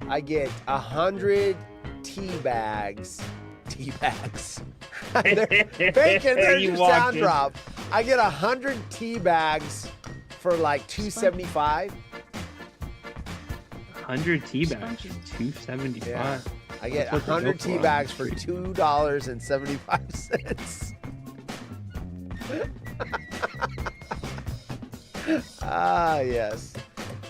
I get 100 tea bags. Tea bags. Bacon, there's your sound drop. I get 100 tea bags for like $2.75. 100 tea bags, $2.75. Yeah. I get 100 tea bags for $2.75. Yes.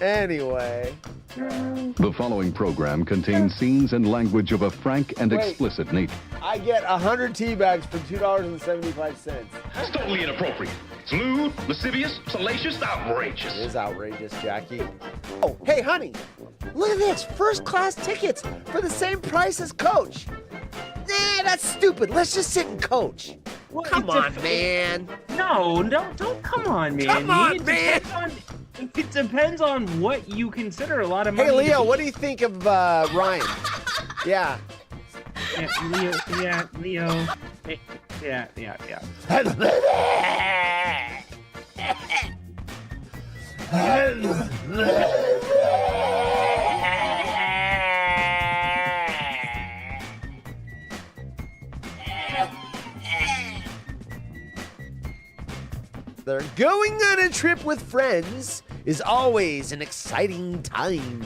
Anyway. The following program contains scenes and language of a frank and explicit nature. I get 100 tea bags for $2.75. That's totally inappropriate. It's lewd, lascivious, salacious, outrageous. It is outrageous, Jackie. Oh, hey, honey. Look at this. First class tickets for the same price as Coach. Nah, that's stupid. Let's just sit and Coach. Well, come on, man. No, don't come on, man. Come on, man. It depends on what you consider a lot of money. Hey, Leo, what do you think of Ryan? Yeah. Yeah, Leo. Yeah. They're going on a trip with friends is always an exciting time.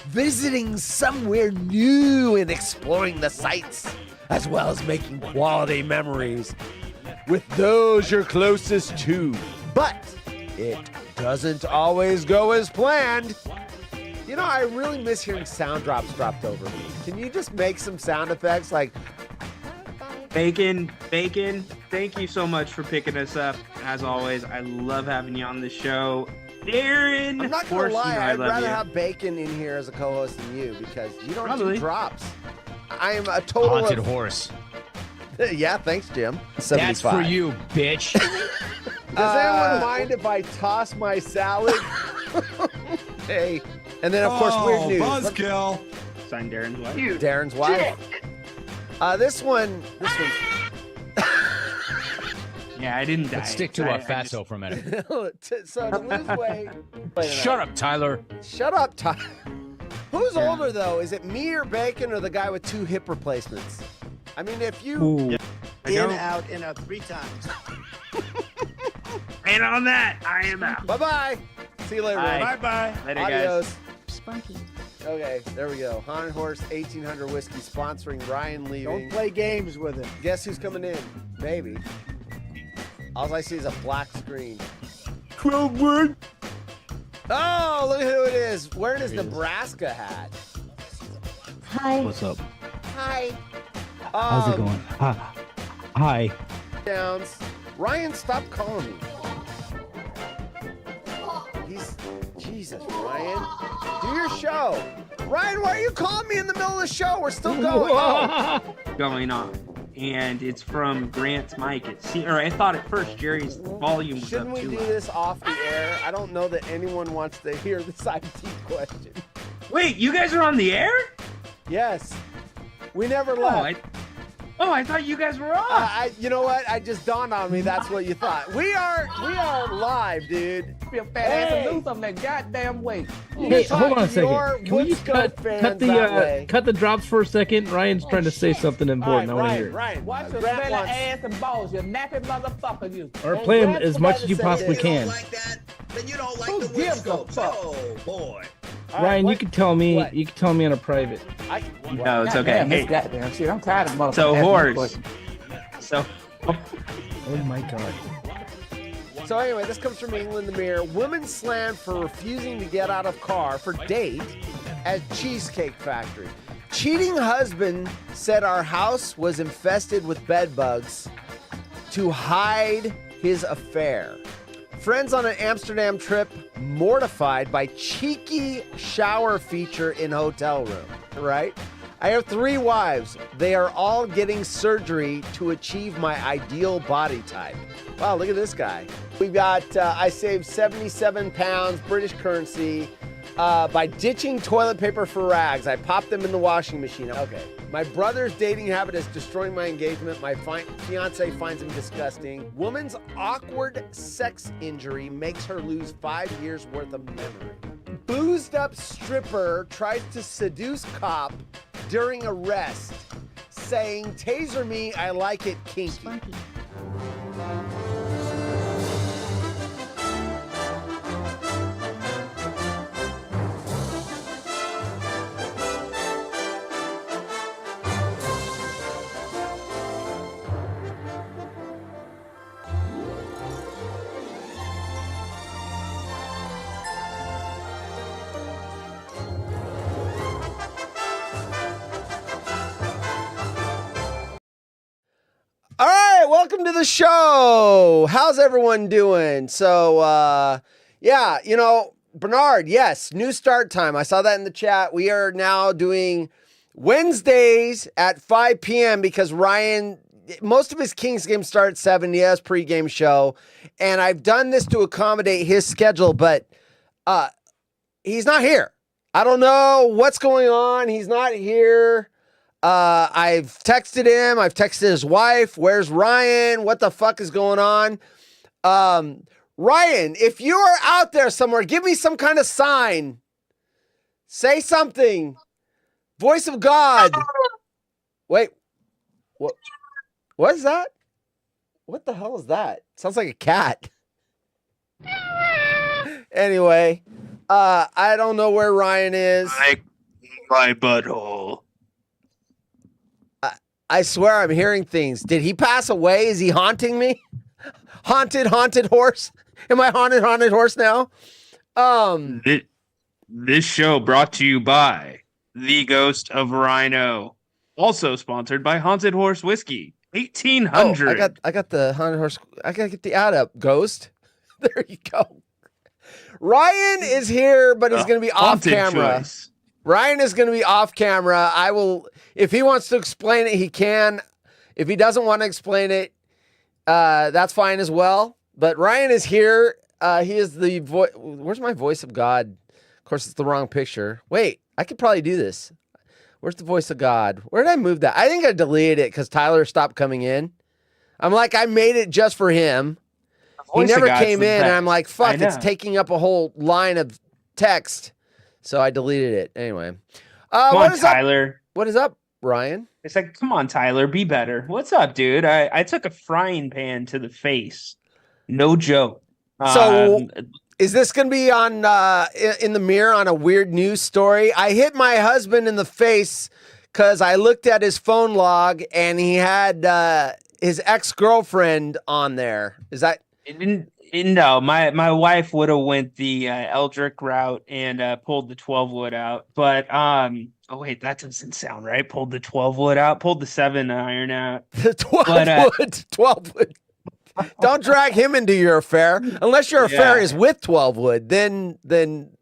Visiting somewhere new and exploring the sights, as well as making quality memories with those you're closest to. But it doesn't always go as planned. You know, I really miss hearing sound drops dropped over me. Can you just make some sound effects like... Bacon, thank you so much for picking us up. As always, I love having you on the show. Darren, I'm not gonna lie, I'd rather have Bacon in here as a co-host than you because you don't do drops. I am a total haunted horse. Yeah, thanks, Jim. 75. That's for you, bitch. Does anyone mind if I toss my salad? Hey, and then of course weird news. Buzzkill. Sign Darren's wife. Darren's wife. This one. Yeah, I didn't die. Let's stick to our fatso for a minute. So to lose weight. Shut up, Tyler. Shut up, Tyler. Who's older though? Is it me or Bacon or the guy with 2 hip replacements? I mean, if you out, 3 times. And on that, I am out. Bye-bye. See you later. Bye-bye. Later, Adios. guys. Spunky. Okay, there we go. Haunted Horse 1800 Whiskey sponsoring Ryan leaving. Don't play games with it. Guess who's coming in? Maybe. All I see is a black screen. 12 word. Oh, look at who it is. Wearing his Nebraska hat. Hi. What's up? Hi. How's it going? Hi. Downs. Ryan, stop calling me. Jesus, Ryan. Do your show. Ryan, why are you calling me in the middle of the show? We're still going. Going on. And it's from Grant's mic. I thought at first Jerry's volume was Shouldn't up we too do loud. this off the air? I don't know that anyone wants to hear this IT question. Wait, you guys are on the air? Yes. We never left. I thought you guys were off. You know what? I just dawned on me. That's what you thought. We are live, dude. Be a fat ass and lose some that goddamn weight. Hey, hold on a second. Can we cut the drops for a second? Ryan's trying to say something important. I want to hear it. Ryan, watch your belly, ass, and balls, you nappy motherfucker, you. Or play them as much as you possibly can. Then you don't like the Whisco. Oh, boy. Ryan, you can tell me. You can tell me on a private. No, it's okay. Hey, goddamn shit. I'm tired of motherfuckers. So horse. So. Oh my god. So anyway, this comes from England the Mirror. Woman slammed for refusing to get out of car for date at Cheesecake Factory. Cheating husband said our house was infested with bed bugs to hide his affair. Friends on an Amsterdam trip mortified by cheeky shower feature in hotel room, right? I have 3 wives. They are all getting surgery to achieve my ideal body type. Wow, look at this guy. We've got, I saved 77 pounds, British currency, by ditching toilet paper for rags. I popped them in the washing machine. Okay. My brother's dating habit is destroying my engagement. My fiance finds him disgusting. Woman's awkward sex injury makes her lose 5 years worth of memory. Boozed up stripper tries to seduce cop during arrest, saying, "Taser me, I like it kinky." All right, welcome to the show. How's everyone doing? So, yeah, Bernard, yes, new start time. I saw that in the chat. We are now doing Wednesdays at 5 p.m. because Ryan, most of his Kings games start at 7. He has pregame show. And I've done this to accommodate his schedule, but he's not here. I don't know what's going on. He's not here. I've texted him. I've texted his wife. Where's Ryan? What the fuck is going on? Ryan, if you are out there somewhere, give me some kind of sign. Say something. Voice of God. Wait. What is that? What the hell is that? Sounds like a cat. Anyway, I don't know where Ryan is. My butthole. I swear I'm hearing things. Did he pass away? Is he haunting me? Haunted horse? Am I haunted horse now? This show brought to you by The Ghost of Rhino. Also sponsored by Haunted Horse Whiskey. 1800. Oh, I got the haunted horse. I gotta get the ad up, Ghost. There you go. Ryan is here, but he's gonna be off camera. Choice. Ryan is going to be off camera. I will, if he wants to explain it, he can. If he doesn't want to explain it, that's fine as well. But Ryan is here. He is the voice. Where's my voice of God? Of course, it's the wrong picture. Wait, I could probably do this. Where's the voice of God? Where did I move that? I think I deleted it because Tyler stopped coming in. I'm like, I made it just for him. He never came in, and I'm like, fuck, it's taking up a whole line of text. So I deleted it. Anyway. Come on, Tyler. What is up, Ryan? It's like, come on, Tyler, be better. What's up, dude? I took a frying pan to the face. No joke. So is this going to be on in the mirror on a weird news story? I hit my husband in the face because I looked at his phone log and he had his ex-girlfriend on there. Is that... No, my wife would have went the Eldrick route and pulled the 12 wood out. But oh wait, that doesn't sound right. Pulled the 12 wood out. Pulled the 7 iron out. The 12 wood. Don't drag him into your affair unless your affair is with 12 wood. Then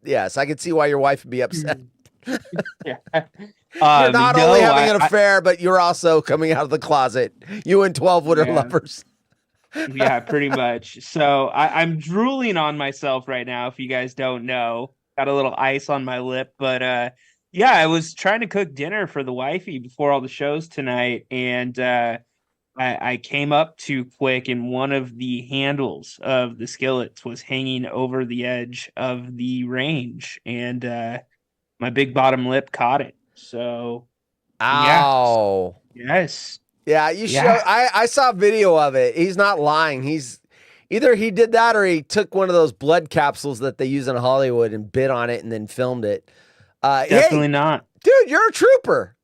yes, I can see why your wife would be upset. Yeah. You're not only having an affair, but you're also coming out of the closet. You and 12 wood are lovers. Yeah, pretty much. So I'm drooling on myself right now. If you guys don't know, got a little ice on my lip, but yeah, I was trying to cook dinner for the wifey before all the shows tonight, and I came up too quick, and one of the handles of the skillets was hanging over the edge of the range, and my big bottom lip caught it. So, ow! Yes. Yeah, you show. I saw a video of it. He's not lying. He's either he did that or he took one of those blood capsules that they use in Hollywood and bit on it and then filmed it. Definitely not, dude. You're a trooper.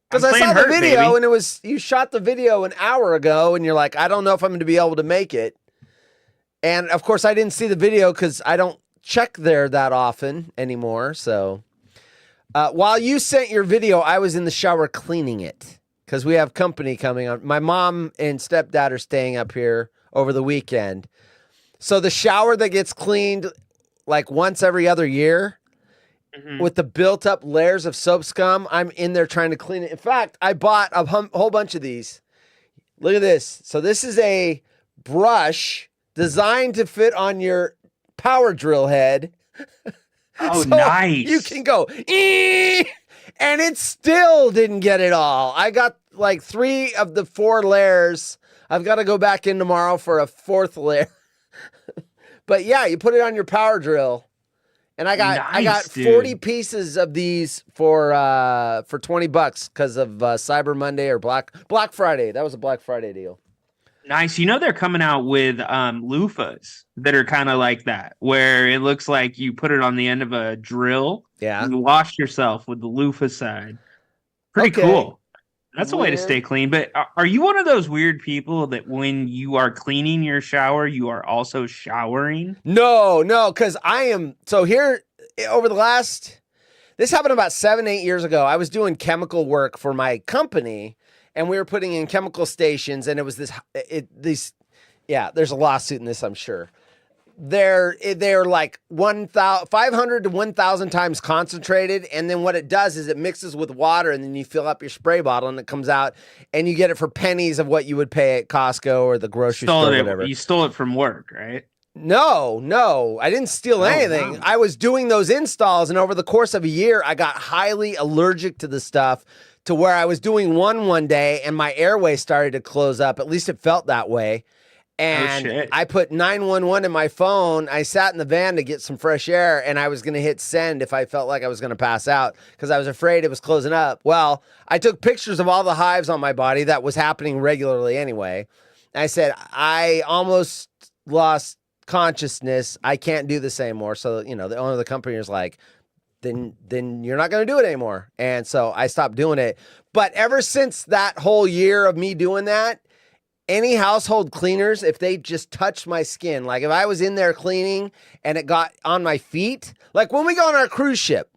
Because I saw the video baby. And it was you shot the video an hour ago and you're like, I don't know if I'm going to be able to make it. And of course, I didn't see the video because I don't check there that often anymore. So while you sent your video, I was in the shower cleaning it. Because we have company coming on. My mom and stepdad are staying up here over the weekend. So the shower that gets cleaned like once every other year with the built up layers of soap scum, I'm in there trying to clean it. In fact, I bought a whole bunch of these. Look at this. So this is a brush designed to fit on your power drill head. Oh, so nice. You can go, ee! And it still didn't get it all. I got like 3 of the 4 layers. I've got to go back in tomorrow for a 4th layer. But yeah, you put it on your power drill And I got Nice, 40 dude. pieces of these for $20 because of Cyber Monday or Black Friday. That was a Black Friday deal. Nice. You know they're coming out with loofahs that are kind of like that, where it looks like you put it on the end of a drill. Yeah. You wash yourself with the loofah side. Pretty Okay. cool. That's a way to Weird. stay clean. But are you one of those weird people that when you are cleaning your shower, you are also showering? No, because I am. So here, over the last, this happened about 7-8 years ago. I was doing chemical work for my company, and we were putting in chemical stations, and it was there's a lawsuit in this, I'm sure. They're like 500 to 1,000 times concentrated, and then what it does is it mixes with water, and then you fill up your spray bottle, and it comes out, and you get it for pennies of what you would pay at Costco or the grocery store or whatever. You stole it from work, right? No, I didn't steal anything. Wow. I was doing those installs, and over the course of a year, I got highly allergic to the stuff to where I was doing one day, and my airway started to close up. At least it felt that way. And shit. I put 911 in my phone. I sat in the van to get some fresh air, and I was going to hit send if I felt like I was going to pass out because I was afraid it was closing up. Well, I took pictures of all the hives on my body. That was happening regularly anyway. I said, I almost lost consciousness. I can't do this anymore. So, the owner of the company was like, then you're not going to do it anymore. And so I stopped doing it. But ever since that whole year of me doing that, any household cleaners, if they just touched my skin, like if I was in there cleaning and it got on my feet, like when we go on our cruise ship,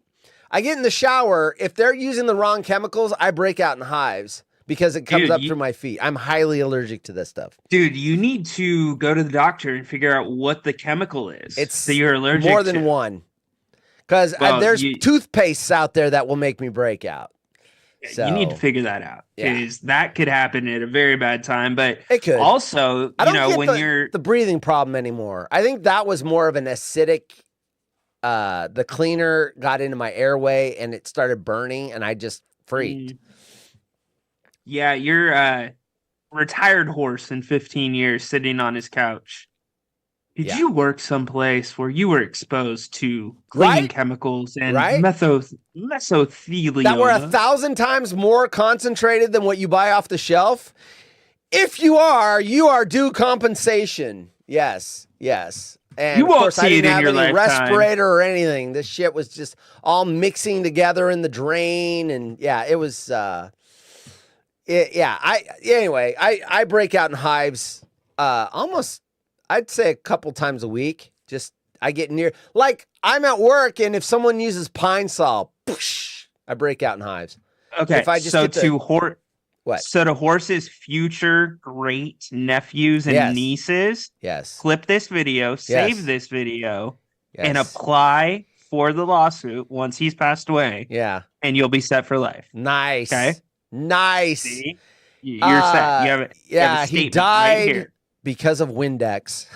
I get in the shower. If they're using the wrong chemicals, I break out in hives because it comes up through my feet. I'm highly allergic to this stuff. Dude, you need to go to the doctor and figure out what the chemical is that you're allergic to. More than one. Because there's toothpastes out there that will make me break out. So, you need to figure that out because that could happen at a very bad time. But it could. Also, I don't get when you're the breathing problem anymore. I think that was more of an acidic. The cleaner got into my airway and it started burning, and I just freaked. Yeah, you're a retired horse in 15 years sitting on his couch. Did you work someplace where you were exposed to cleaning chemicals and mesothelioma that were 1,000 times more concentrated than what you buy off the shelf? If you are due compensation. Yes. And you of won't course, see I didn't it in have your any lifetime. respirator or anything. This shit was just all mixing together in the drain, and it was. Anyway, I break out in hives almost. I'd say a couple times a week. Just I get near, like I'm at work, and if someone uses Pine Sol, I break out in hives. Okay, if I just to horse's future great nephews and nieces, clip this video, save this video, and apply for the lawsuit once he's passed away. Yeah, and you'll be set for life. Nice. Okay, nice. See? You're set. You have it. Yeah, he died because of Windex.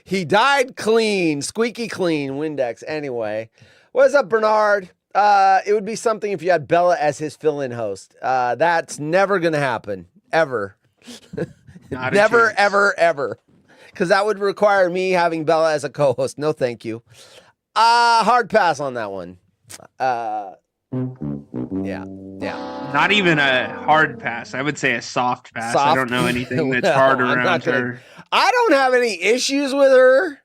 He died clean, squeaky clean Windex. Anyway, what's up, Bernard? It would be something if you had Bella as his fill-in host. That's never gonna happen, ever. Never, ever. Because that would require me having Bella as a co-host. No, thank you. Hard pass on that one. Yeah. Not even a hard pass. I would say a soft pass. I don't know anything that's hard around her. I don't have any issues with her,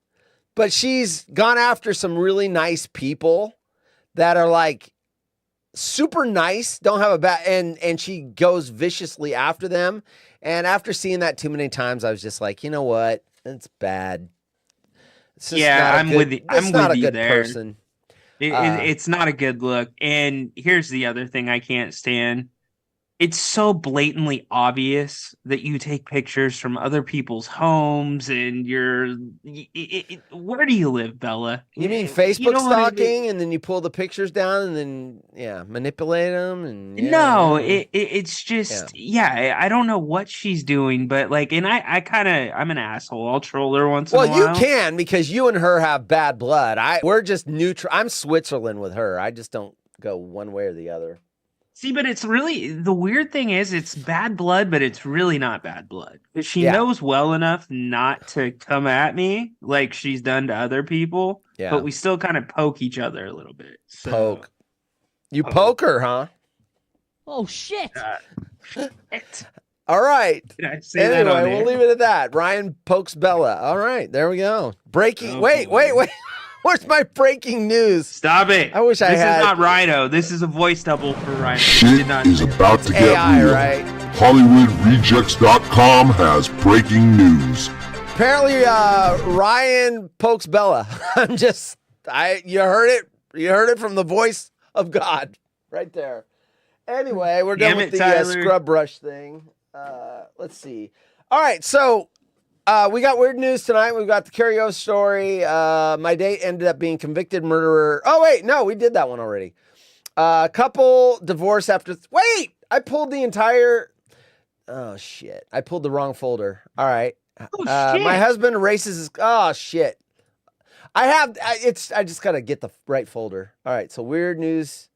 but she's gone after some really nice people that are like super nice, don't have a bad, and she goes viciously after them. And after seeing that too many times, I was just like, you know what? It's bad. I'm with you. I'm with you there. Person. It's not a good look. And here's the other thing I can't stand. It's so blatantly obvious that you take pictures from other people's homes and where do you live, Bella? You mean Facebook stalking and then you pull the pictures down and then, manipulate them? And it's just, I don't know what she's doing, but and I'm an asshole. I'll troll her once in a while. Well, you can because you and her have bad blood. We're just neutral. I'm Switzerland with her. I just don't go one way or the other. See, but it's really the weird thing is it's bad blood, but it's really not bad blood. She Yeah. knows well enough not to come at me like she's done to other people. Yeah. But we still kind of poke each other a little bit. So, Poke. You poke her, huh? Oh shit! Shit. All right. Did I say that on Anyway, we'll air? leave it at that. Ryan pokes Bella. All right, there we go. Breaking. Oh, wait. Where's my breaking news? Stop it. I wish I this had- is not Rhino. This is a voice double for Rhino. He Shit did not is say that. about to get AI, real. right? HollywoodRejects.com has breaking news. Apparently, Ryan pokes Bella. You heard it. You heard it from the voice of God right there. Anyway, we're done Damn with it, the Tyler. scrub brush thing. Let's see. All right, so we got weird news tonight. We've got the Curio story. My date ended up being convicted murderer. Oh wait, no, we did that one already. Couple divorce after. Wait, I pulled the entire. Oh shit! I pulled the wrong folder. All right. Oh, shit. My husband erases his. Oh shit! I just gotta get the right folder. All right. So weird news.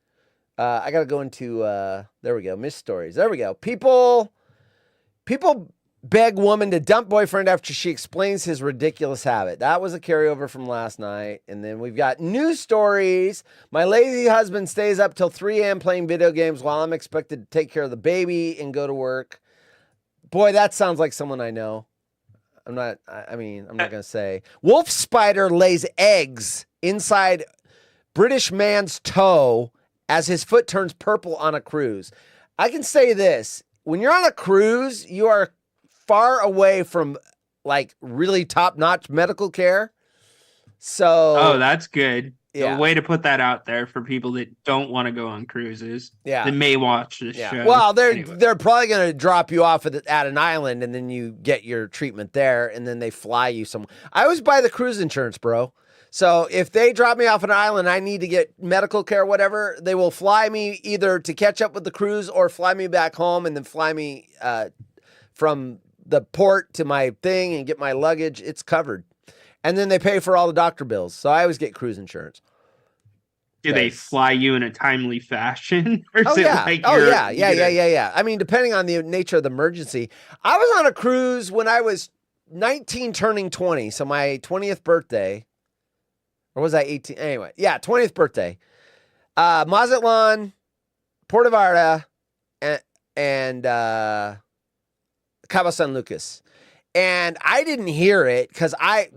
I gotta go into. There we go. Missed stories. There we go. People beg woman to dump boyfriend after she explains his ridiculous habit. That was a carryover from last night. And then we've got news stories. My lazy husband stays up till 3 a.m. playing video games while I'm expected to take care of the baby and go to work. Boy, that sounds like someone I know. I'm not going to say. Wolf spider lays eggs inside British man's toe as his foot turns purple on a cruise. I can say this. When you're on a cruise, you are far away from like really top-notch medical care. So Oh, that's good. Yeah. A way to put that out there for people that don't want to go on cruises. Yeah. That may watch this yeah. show. Well, Anyway. they're probably going to drop you off at an island and then you get your treatment there and then they fly you somewhere. I always buy the cruise insurance, bro. So if they drop me off an island, I need to get medical care, whatever, they will fly me either to catch up with the cruise or fly me back home and then fly me from the port to my thing and get my luggage. It's covered. And then they pay for all the doctor bills. So I always get cruise insurance. Do they fly you in a timely fashion? Or is Oh it yeah. like Oh you're- yeah. you're gonna- Yeah. I mean, depending on the nature of the emergency. I was on a cruise when I was 19 turning 20. So my 20th birthday. Or was I 18? Anyway, yeah, 20th birthday. Mazatlan, Puerto Vallarta, and Cabo San Lucas. And I didn't hear it because I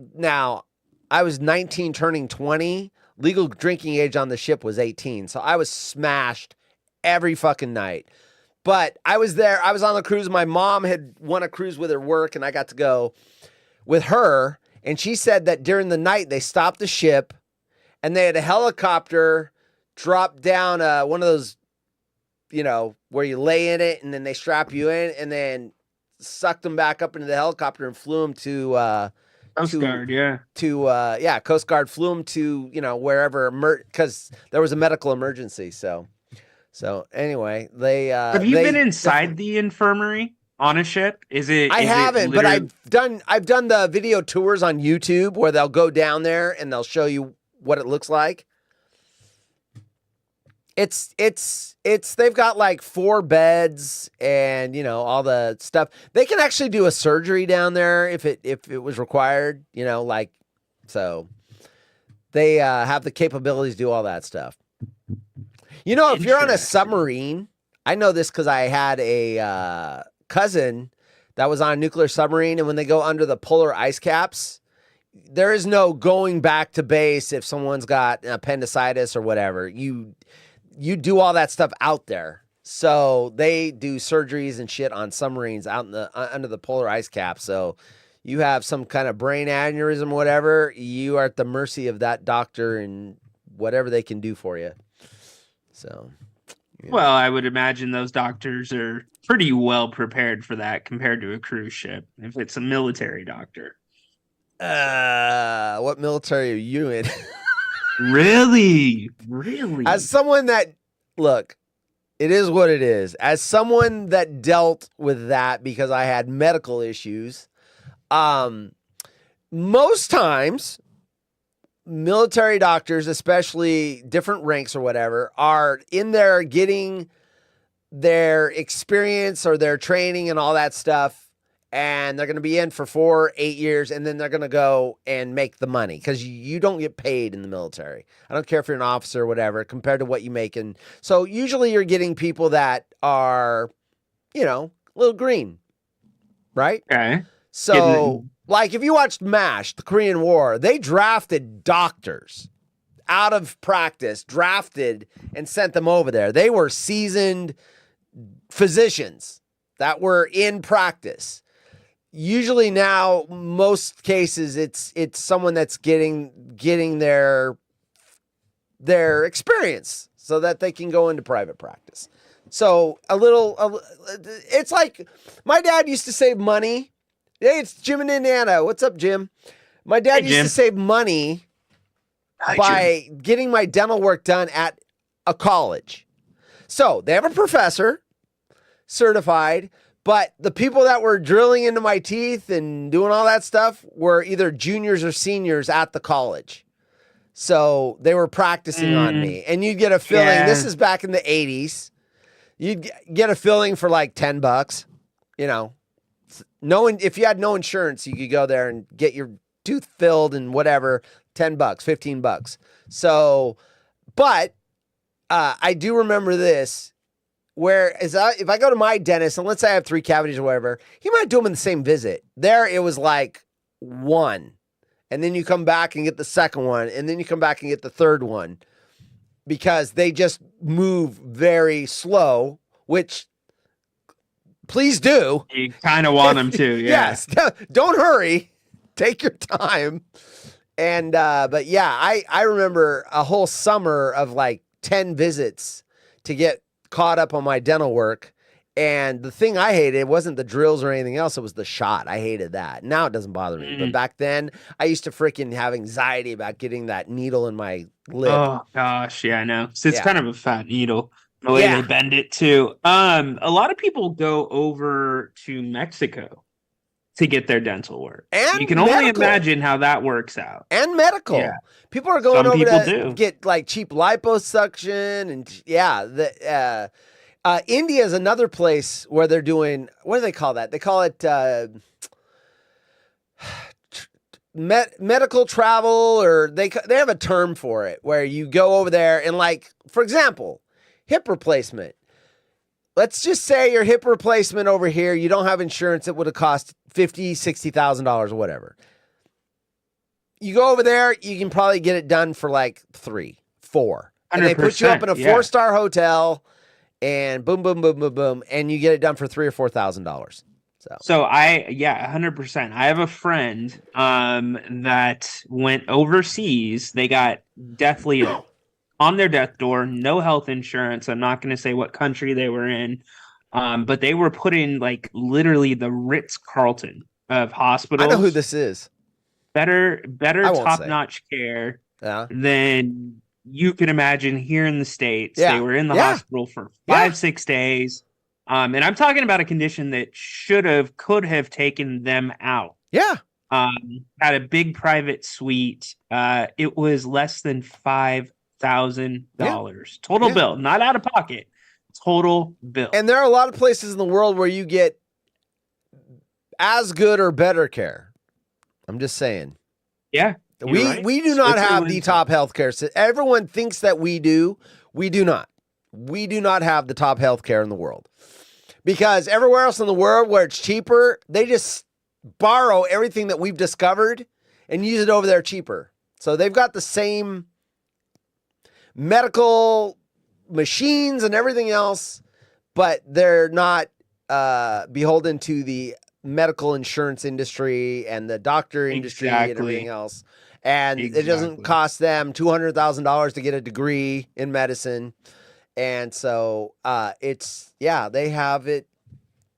was 19 turning 20. Legal drinking age on the ship was 18. So I was smashed every fucking night. But I was there. I was on the cruise. My mom had won a cruise with her work, and I got to go with her. And she said that during the night, they stopped the ship, and they had a helicopter drop down one of those, where you lay in it, and then they strap you in, and then sucked them back up into the helicopter and flew them to Coast Guard, yeah. Coast Guard flew them to, wherever, because there was a medical emergency. So anyway, they Have you been inside the infirmary on a ship? I haven't, but I've done the video tours on YouTube where they'll go down there and they'll show you what it looks like. It's they've got like 4 beds and all the stuff. They can actually do a surgery down there if it was required, so they have the capabilities to do all that stuff. If you're on a submarine, I know this because I had a cousin that was on a nuclear submarine, and when they go under the polar ice caps, there is no going back to base if someone's got appendicitis or whatever. You do all that stuff out there. So they do surgeries and shit on submarines out in the under the polar ice cap. So you have some kind of brain aneurysm, whatever, you are at the mercy of that doctor and whatever they can do for you. So, yeah. Well, I would imagine those doctors are pretty well prepared for that compared to a cruise ship if it's a military doctor. What military are you in? Really? As someone that, look, it is what it is. As someone that dealt with that because I had medical issues, most times military doctors, especially different ranks or whatever, are in there getting their experience or their training and all that stuff, and they're going to be in for 4, 8 years, and then they're going to go and make the money because you don't get paid in the military. I don't care if you're an officer or whatever compared to what you make. And so usually you're getting people that are, a little green, right? Okay. So like if you watched MASH, the Korean War, they drafted doctors out of practice, drafted and sent them over there. They were seasoned physicians that were in practice. Usually now, most cases, it's someone that's getting their experience so that they can go into private practice. So it's like my dad used to save money. Hey, it's Jim in Indiana. What's up, Jim? My dad used to save money by getting my dental work done at a college. So they have a professor certified, but the people that were drilling into my teeth and doing all that stuff were either juniors or seniors at the college. So they were practicing on me. And you'd get a filling. Yeah. This is back in the 80s. You'd get a filling for like $10. If you had no insurance, you could go there and get your tooth filled and whatever, $10, $15. So, but I do remember this. Whereas if I go to my dentist, and let's say I have 3 cavities or whatever, he might do them in the same visit. There, it was like 1. And then you come back and get the second one. And then you come back and get the third one. Because they just move very slow, which please do. You kind of want them to, yeah. Yes. Don't hurry. Take your time. And, but yeah, I remember a whole summer of like 10 visits to get caught up on my dental work. And the thing I hated wasn't the drills or anything else. It was the shot. I hated that. Now it doesn't bother me. But back then I used to freaking have anxiety about getting that needle in my lip. Oh gosh. Yeah, I know. So it's kind of a fat needle, the way they bend it too. A lot of people go over to Mexico to get their dental work. And you can only imagine how that works out. And medical. Yeah. People are going over to get like cheap liposuction and India is another place where they're doing, what do they call that? They call it medical travel, or they have a term for it where you go over there and, like, for example, hip replacement. Let's just say your hip replacement over here, you don't have insurance. It would have cost $50,000, $60,000 or whatever. You go over there, you can probably get it done for like 3, 4. And they put you up in a 4-star hotel. And boom, boom, boom, boom, boom, and you get it done for $3,000 or $4,000. So 100%. I have a friend that went overseas. They got deathly ill on their death door, no health insurance. I'm not going to say what country they were in, but they were put in like literally the Ritz-Carlton of hospitals. I know who this is. Better top-notch care than you can imagine here in the States. They were in the hospital for 5-6 days. And I'm talking about a condition that could have taken them out. Yeah. Had a big private suite. It was less than $5,000 total bill, not out of pocket. Total bill. And there are a lot of places in the world where you get as good or better care. I'm just saying. Yeah. We do not have the top healthcare system. Everyone thinks that we do. We do not. We do not have the top healthcare in the world. Because everywhere else in the world where it's cheaper, they just borrow everything that we've discovered and use it over there cheaper. So they've got the same medical machines and everything else, but they're not beholden to the medical insurance industry and the doctor industry and everything else. And it doesn't cost them $200,000 to get a degree in medicine. And so they have it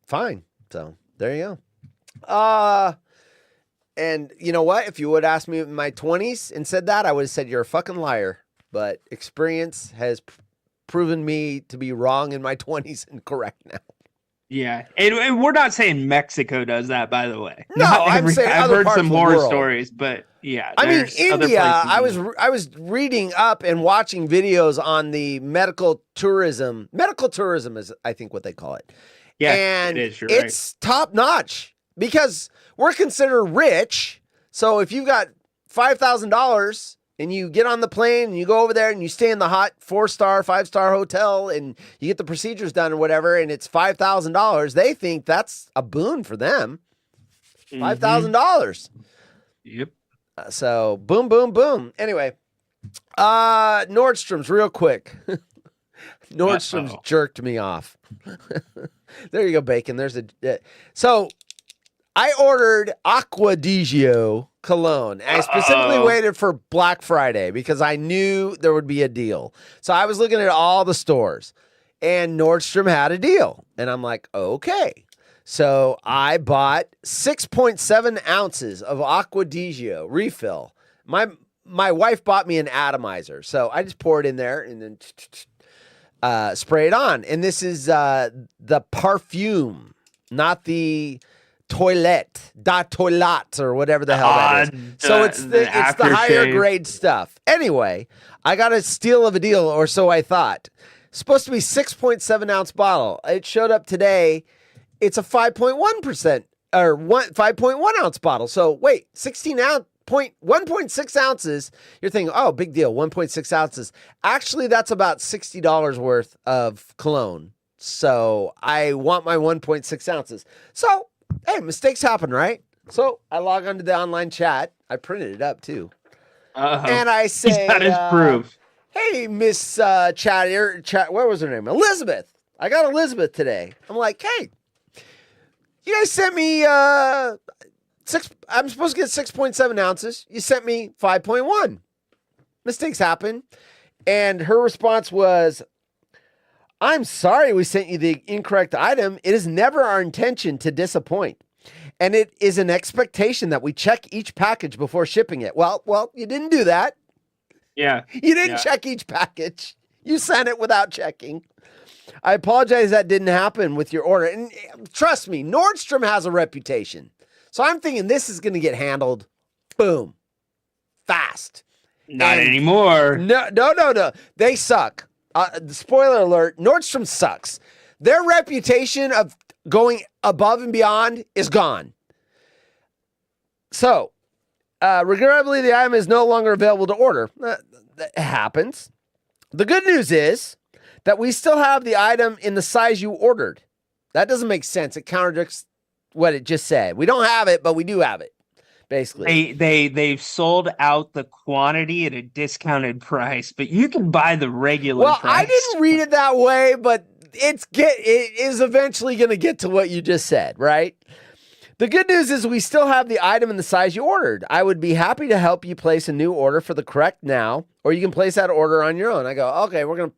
fine. So there you go. And you know what? If you would ask me in my 20s and said that, I would have said you're a fucking liar. But experience has proven me to be wrong in my 20s and correct now. Yeah, and we're not saying Mexico does that, by the way. No, I'm saying I've other heard parts some of the horror world. stories, but yeah, I mean, there's other India. places I was reading up and watching videos on the medical tourism. Medical tourism is, I think, what they call it. Yeah, and it is. You're it's top notch because we're considered rich. So if you've got $5,000 and you get on the plane and you go over there and you stay in the hot 4-star, 5-star hotel and you get the procedures done or whatever, and it's $5,000, they think that's a boon for them. right. $5,000. Yep. So boom, boom, boom. Anyway, Nordstrom's real quick. Nordstrom's jerked me off. There you go, Bacon. There's so I ordered Acqua di Gio cologne. And I specifically waited for Black Friday because I knew there would be a deal. So I was looking at all the stores and Nordstrom had a deal. And I'm like, okay. So I bought 6.7 ounces of Acqua di Gio refill. My wife bought me an atomizer. So I just pour it in there and then spray it on. And this is the perfume, not the toilette, da toilette, or whatever the hell that is. So it's the higher grade stuff. Anyway, I got a steal of a deal, or so I thought. Supposed to be 6.7 ounce bottle. It showed up today. It's a 5.1% or 5.1 ounce bottle. So wait, 1.6 ounces. You're thinking, oh, big deal, 1.6 ounces. Actually, that's about $60 worth of cologne. So I want my 1.6 ounces. So, hey, mistakes happen, right? So I log onto the online chat. I printed it up too. And I say, that is proof. Hey, Miss Chat, what was her name? Elizabeth. I got Elizabeth today. I'm like, hey, you guys sent me I'm supposed to get 6.7 ounces. You sent me 5.1. Mistakes happen. And her response was, I'm sorry we sent you the incorrect item. It is never our intention to disappoint. And it is an expectation that we check each package before shipping it. Well, you didn't do that. Yeah. You didn't check each package. You sent it without checking. I apologize that didn't happen with your order. And trust me, Nordstrom has a reputation. So I'm thinking this is going to get handled, boom, fast. Not anymore. No. They suck. Spoiler alert, Nordstrom sucks. Their reputation of going above and beyond is gone. So, regrettably, the item is no longer available to order. That happens. The good news is that we still have the item in the size you ordered. That doesn't make sense. It contradicts what it just said. We don't have it, but we do have it. Basically, they've sold out the quantity at a discounted price, but you can buy the regular price. I didn't read it that way, but it is eventually going to get to what you just said, right? The good news is we still have the item in the size you ordered. I would be happy to help you place a new order for the correct now, or you can place that order on your own. I go, okay, we're going to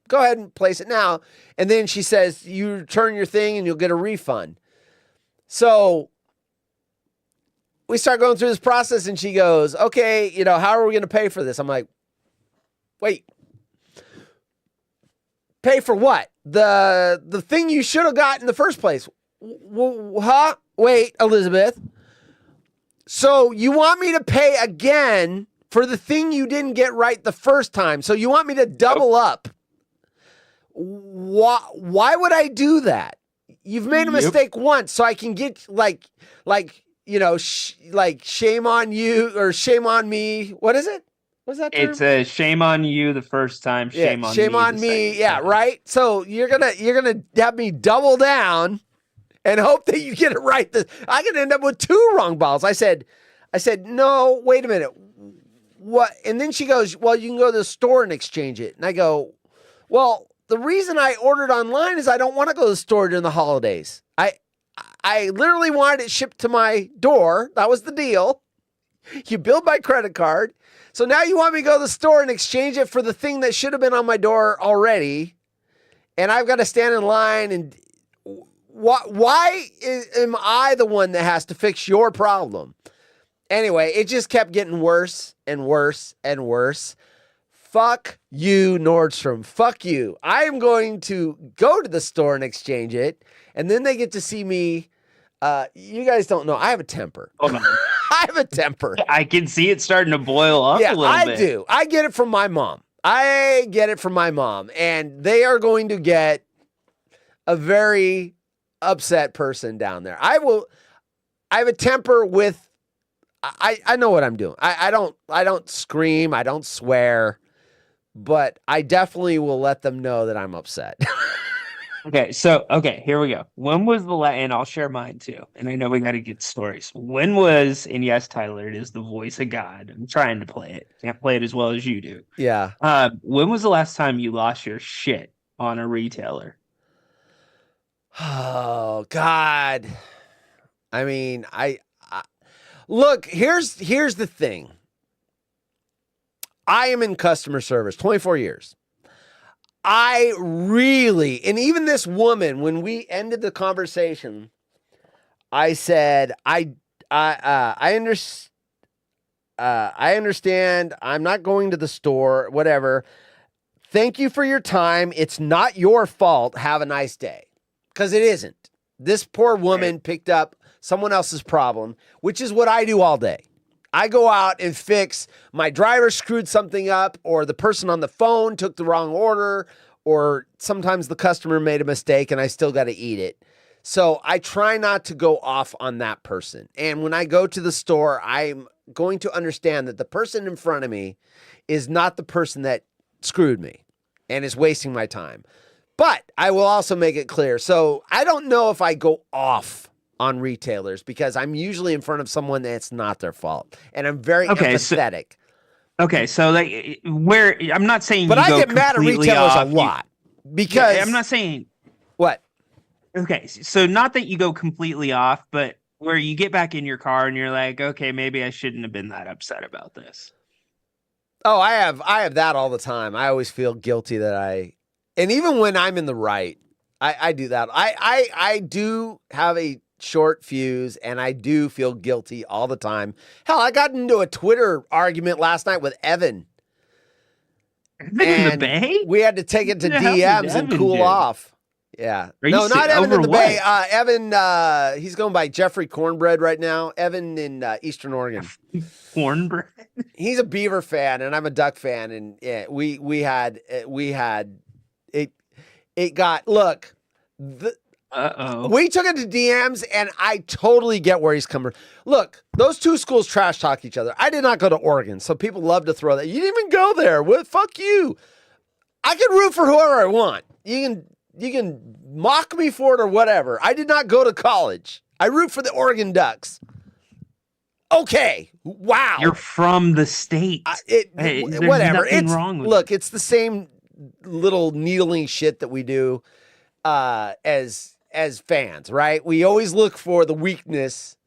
go ahead and place it now. And then she says, you return your thing and you'll get a refund. So we start going through this process and she goes, okay, how are we going to pay for this? I'm like, wait, pay for what? The thing you should have got in the first place. Huh? Wait, Elizabeth. So you want me to pay again for the thing you didn't get right the first time? So you want me to double up? Why would I do that? You've made a mistake once, so I can get like shame on you or shame on me. What is it? What's that term? It's a shame on you the first time, shame on me. Yeah, right. So you're gonna have me double down and hope that you get it right. I could end up with 2 wrong balls. I said, no, wait a minute. What? And then she goes, well, you can go to the store and exchange it. And I go, well, the reason I ordered online is I don't want to go to the store during the holidays. I literally wanted it shipped to my door. That was the deal. You billed my credit card. So now you want me to go to the store and exchange it for the thing that should have been on my door already. And I've got to stand in line. And why am I the one that has to fix your problem? Anyway, it just kept getting worse and worse and worse. fuck you, Nordstrom. Fuck you. I am going to go to the store and exchange it, and then they get to see me. You guys don't know. I have a temper. Hold on. I have a temper. I can see it starting to boil up a little bit. I do. I get it from my mom. And they are going to get a very upset person down there. I have a temper with. I know what I'm doing. I don't scream. I don't swear, but I definitely will let them know that I'm upset. Okay, here we go. When was the last, and I'll share mine too, and I know we got to get stories. When was, and yes, Tyler, it is the voice of God. I'm trying to play it. Can't play it as well as you do. Yeah. When was the last time you lost your shit on a retailer? Oh, God. I mean, look, here's the thing. I am in customer service 24 years. I really, and even this woman, when we ended the conversation, I said, I understand. I'm not going to the store, whatever. Thank you for your time. It's not your fault. Have a nice day. Because it isn't. This poor woman picked up someone else's problem, which is what I do all day. I go out and fix, my driver screwed something up, or the person on the phone took the wrong order, or sometimes the customer made a mistake and I still got to eat it. So I try not to go off on that person. And when I go to the store, I'm going to understand that the person in front of me is not the person that screwed me and is wasting my time. But I will also make it clear. So I don't know if I go off on retailers because I'm usually in front of someone that's not their fault. And I'm very empathetic. So like where I'm not saying but you I go get mad at retailers a lot because I'm not saying what? Okay, so not that you go completely off, but where you get back in your car and you're like, okay, maybe I shouldn't have been that upset about this. Oh, I have that all the time. I always feel guilty that and even when I'm in the right, I do that. I do have a short fuse and I do feel guilty all the time. Hell, I got into a Twitter argument last night with Evan. In the Bay? We had to take it to DMs and cool off. Yeah. No, not Evan in the Bay. Evan, he's going by Jeffrey Cornbread right now. Evan in Eastern Oregon. Cornbread? He's a Beaver fan and I'm a Duck fan. And yeah, we had it got, look, we took it to DMs and I totally get where he's coming from. Look, those two schools trash talk each other. I did not go to Oregon, so people love to throw that. You didn't even go there. What? Fuck you. I can root for whoever I want. You can mock me for it or whatever. I did not go to college. I root for the Oregon Ducks. Okay. Wow. You're from the state. Whatever. It's wrong with look, it's the same little needling shit that we do as fans, right? We always look for the weakness.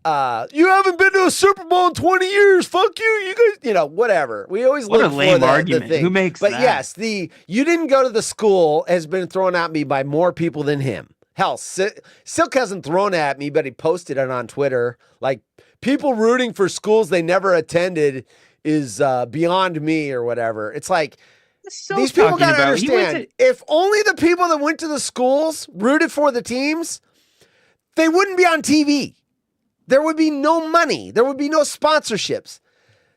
You haven't been to a Super Bowl in 20 years. Fuck you. You guys, whatever. We always look for lame argument. The thing. Who makes but that? Yes, you didn't go to the school has been thrown at me by more people than him. Hell, Silk hasn't thrown at me, but he posted it on Twitter. Like, people rooting for schools they never attended is beyond me or whatever. It's like, these people got to understand, if only the people that went to the schools rooted for the teams, they wouldn't be on TV. There would be no money. There would be no sponsorships.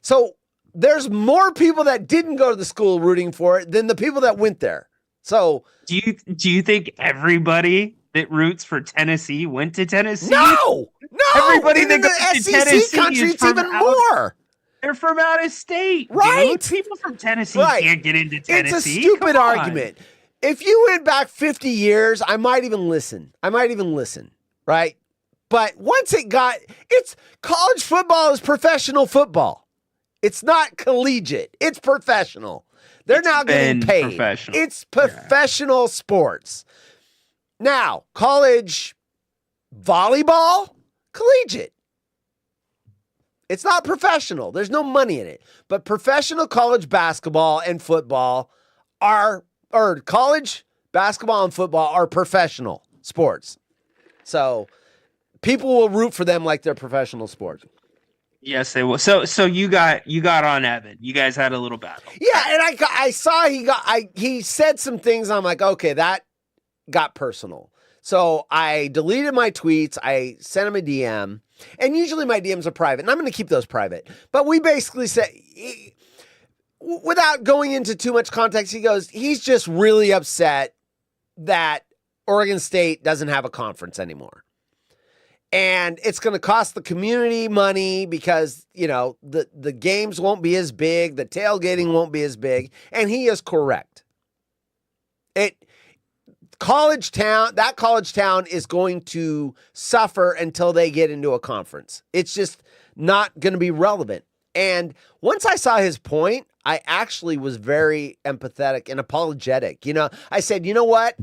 So there's more people that didn't go to the school rooting for it than the people that went there. So do you think everybody that roots for Tennessee went to Tennessee? No. Everybody in the SEC country, it's even more. They're from out of state, right? Dude. People from Tennessee can't get into Tennessee. It's a stupid argument. If you went back 50 years, I might even listen. Right? But once it's college football is professional football. It's not collegiate. It's professional. They're now getting paid. It's professional sports. Now, college volleyball, collegiate. It's not professional. There's no money in it. But professional college basketball and football college basketball and football are professional sports. So people will root for them like they're professional sports. Yes, they will. So you got on Evan. You guys had a little battle. Yeah, and I saw he said some things. I'm like, okay, that got personal. So I deleted my tweets. I sent him a DM, and usually my DMs are private, and I'm going to keep those private. But we basically said, without going into too much context, he goes, he's just really upset that Oregon State doesn't have a conference anymore. And it's going to cost the community money because, the games won't be as big, the tailgating won't be as big, and he is correct. That college town is going to suffer until they get into a conference. It's just not going to be relevant. And once I saw his point, I actually was very empathetic and apologetic. I said, you know what?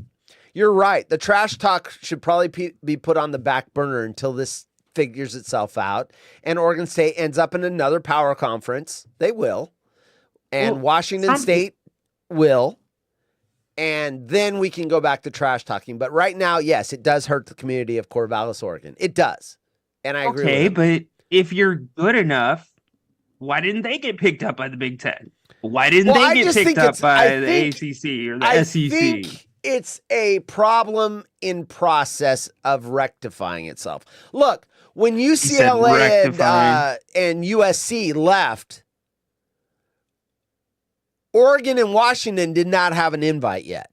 You're right. The trash talk should probably be put on the back burner until this figures itself out. And Oregon State ends up in another power conference. They will. And Washington State will. And then we can go back to trash talking. But right now, yes, it does hurt the community of Corvallis, Oregon. It does. And I agree with him. But if you're good enough, why didn't they get picked up by the Big Ten? Why didn't they get picked up by the ACC or the SEC? Think it's a problem in process of rectifying itself. Look, when UCLA and USC left, Oregon and Washington did not have an invite yet.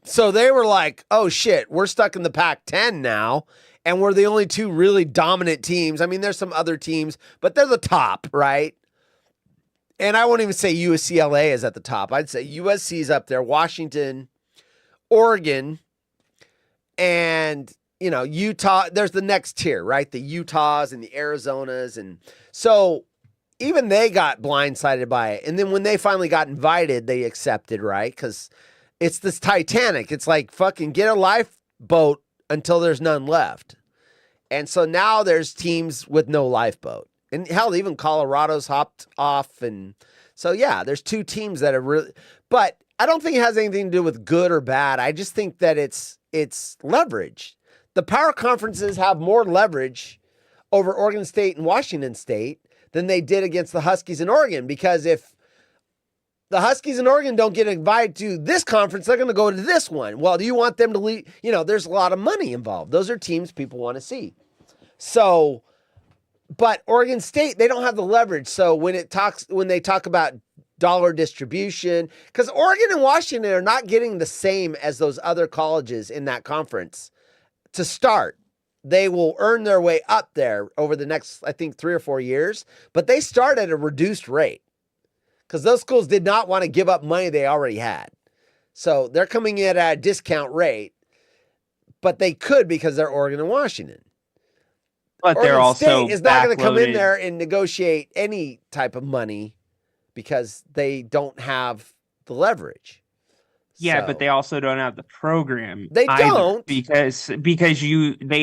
So they were like, oh shit, we're stuck in the Pac-10 now, and we're the only two really dominant teams. I mean, there's some other teams, but they're the top, right? And I won't even say UCLA is at the top. I'd say USC's up there, Washington, Oregon, and, Utah. There's the next tier, right? The Utahs and the Arizonas. And so even they got blindsided by it. And then when they finally got invited, they accepted, right? Because it's this Titanic. It's like fucking get a lifeboat until there's none left. And so now there's teams with no lifeboat. And hell, even Colorado's hopped off. And so, yeah, there's two teams that are really, but I don't think it has anything to do with good or bad. I just think that it's leverage. The power conferences have more leverage over Oregon State and Washington State than they did against the Huskies in Oregon. Because if the Huskies in Oregon don't get invited to this conference, they're going to go to this one. Well, do you want them to leave? There's a lot of money involved. Those are teams people want to see. So, but Oregon State, they don't have the leverage. So when they talk about dollar distribution, because Oregon and Washington are not getting the same as those other colleges in that conference to start. They will earn their way up there over the next, I think, 3 or 4 years, but they start at a reduced rate because those schools did not want to give up money they already had. So they're coming in at a discount rate, but they could because they're Oregon and Washington. But Oregon they're also State is not going to come in backloaded. there and negotiate any type of money because they don't have the leverage. Yeah, So- but they also don't have the program. They either, don't. because they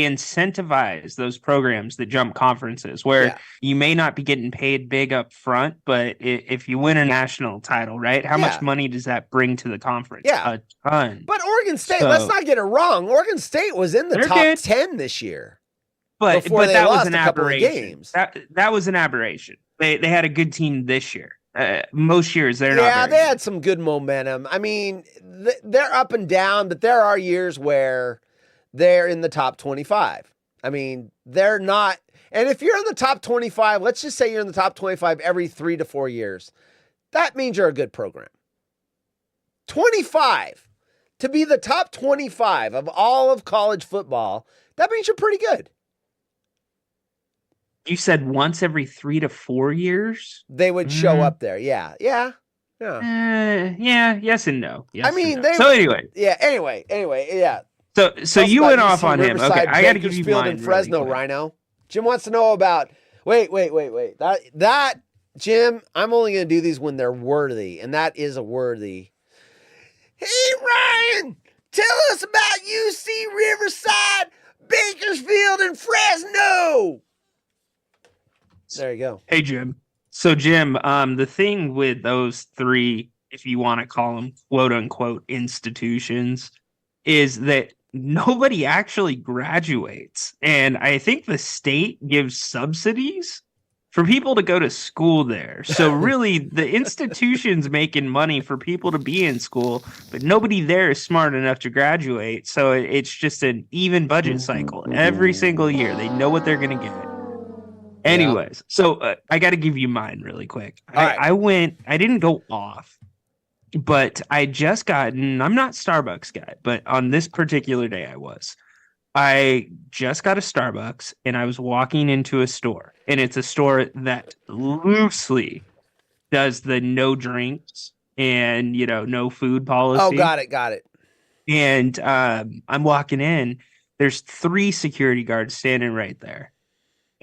incentivize those programs that jump conferences where Yeah. you may not be getting paid big up front, but if you win a national title, right? How Yeah. much money does that bring to the conference? Yeah. A ton. But Oregon State, So- let's not get it wrong. Oregon State was in the They're top good. 10 this year. But before they that was lost an a couple of aberration. games. That was an aberration. They had a good team this year. Most years they're not. Yeah, very they good. had some good momentum. I mean, they're up and down, but there are years where they're in the top 25. I mean, they're not. And if you're in the top 25, let's just say you're in the top 25 every 3 to 4 years, that means you're a good program. 25. To be the top 25 of all of college football, that means you're pretty good. You said once every 3 to 4 years. They would show Mhm. up there. Yeah. Yeah. Yes and no. Yes I and mean, no. So anyway, Yeah. Anyway. Yeah. so Tell us you about went off UC on him. Okay, Riverside, I got to give you Bakersfield, mine. and Fresno, really quick. Rhino. Jim wants to know about. Wait. That Jim, I'm only going to do these when they're worthy, and that is a worthy. Hey Ryan, tell us about UC Riverside, Bakersfield, and Fresno. There you go. Hey Jim. So Jim, the thing with those three, if you want to call them quote unquote institutions, is that nobody actually graduates. And I think the state gives subsidies for people to go to school there. So really, the institution's making money for people to be in school, but nobody there is smart enough to graduate. So it's just an even budget cycle every single year. They know what they're going to get. Anyways, so I got to give you mine really quick. I didn't go off, but I just gotten, I'm not Starbucks guy, but on this particular day I just got a Starbucks and I was walking into a store, and it's a store that loosely does the no drinks and, no food policy. Oh, got it. And I'm walking in, there's 3 security guards standing right there.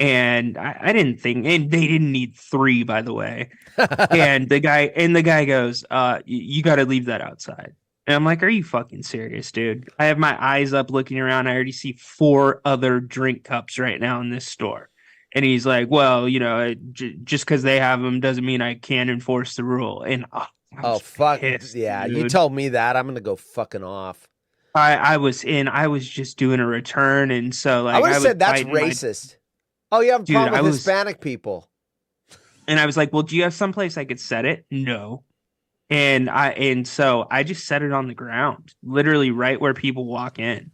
And I didn't think, and they didn't need 3, by the way. and the guy goes, you got to leave that outside. And I'm like, are you fucking serious, dude? I have my eyes up looking around. I already see 4 other drink cups right now in this store. And he's like, well, just because they have them doesn't mean I can't enforce the rule. And fuck. pissed, Yeah, dude. you told me that. I'm going to go fucking off. I was just doing a return. And so like, I would have said that's fighting racist. Oh, you have a Dude, problem with Hispanic people. And I was like, well, do you have someplace I could set it? No. And so I just set it on the ground, literally right where people walk in.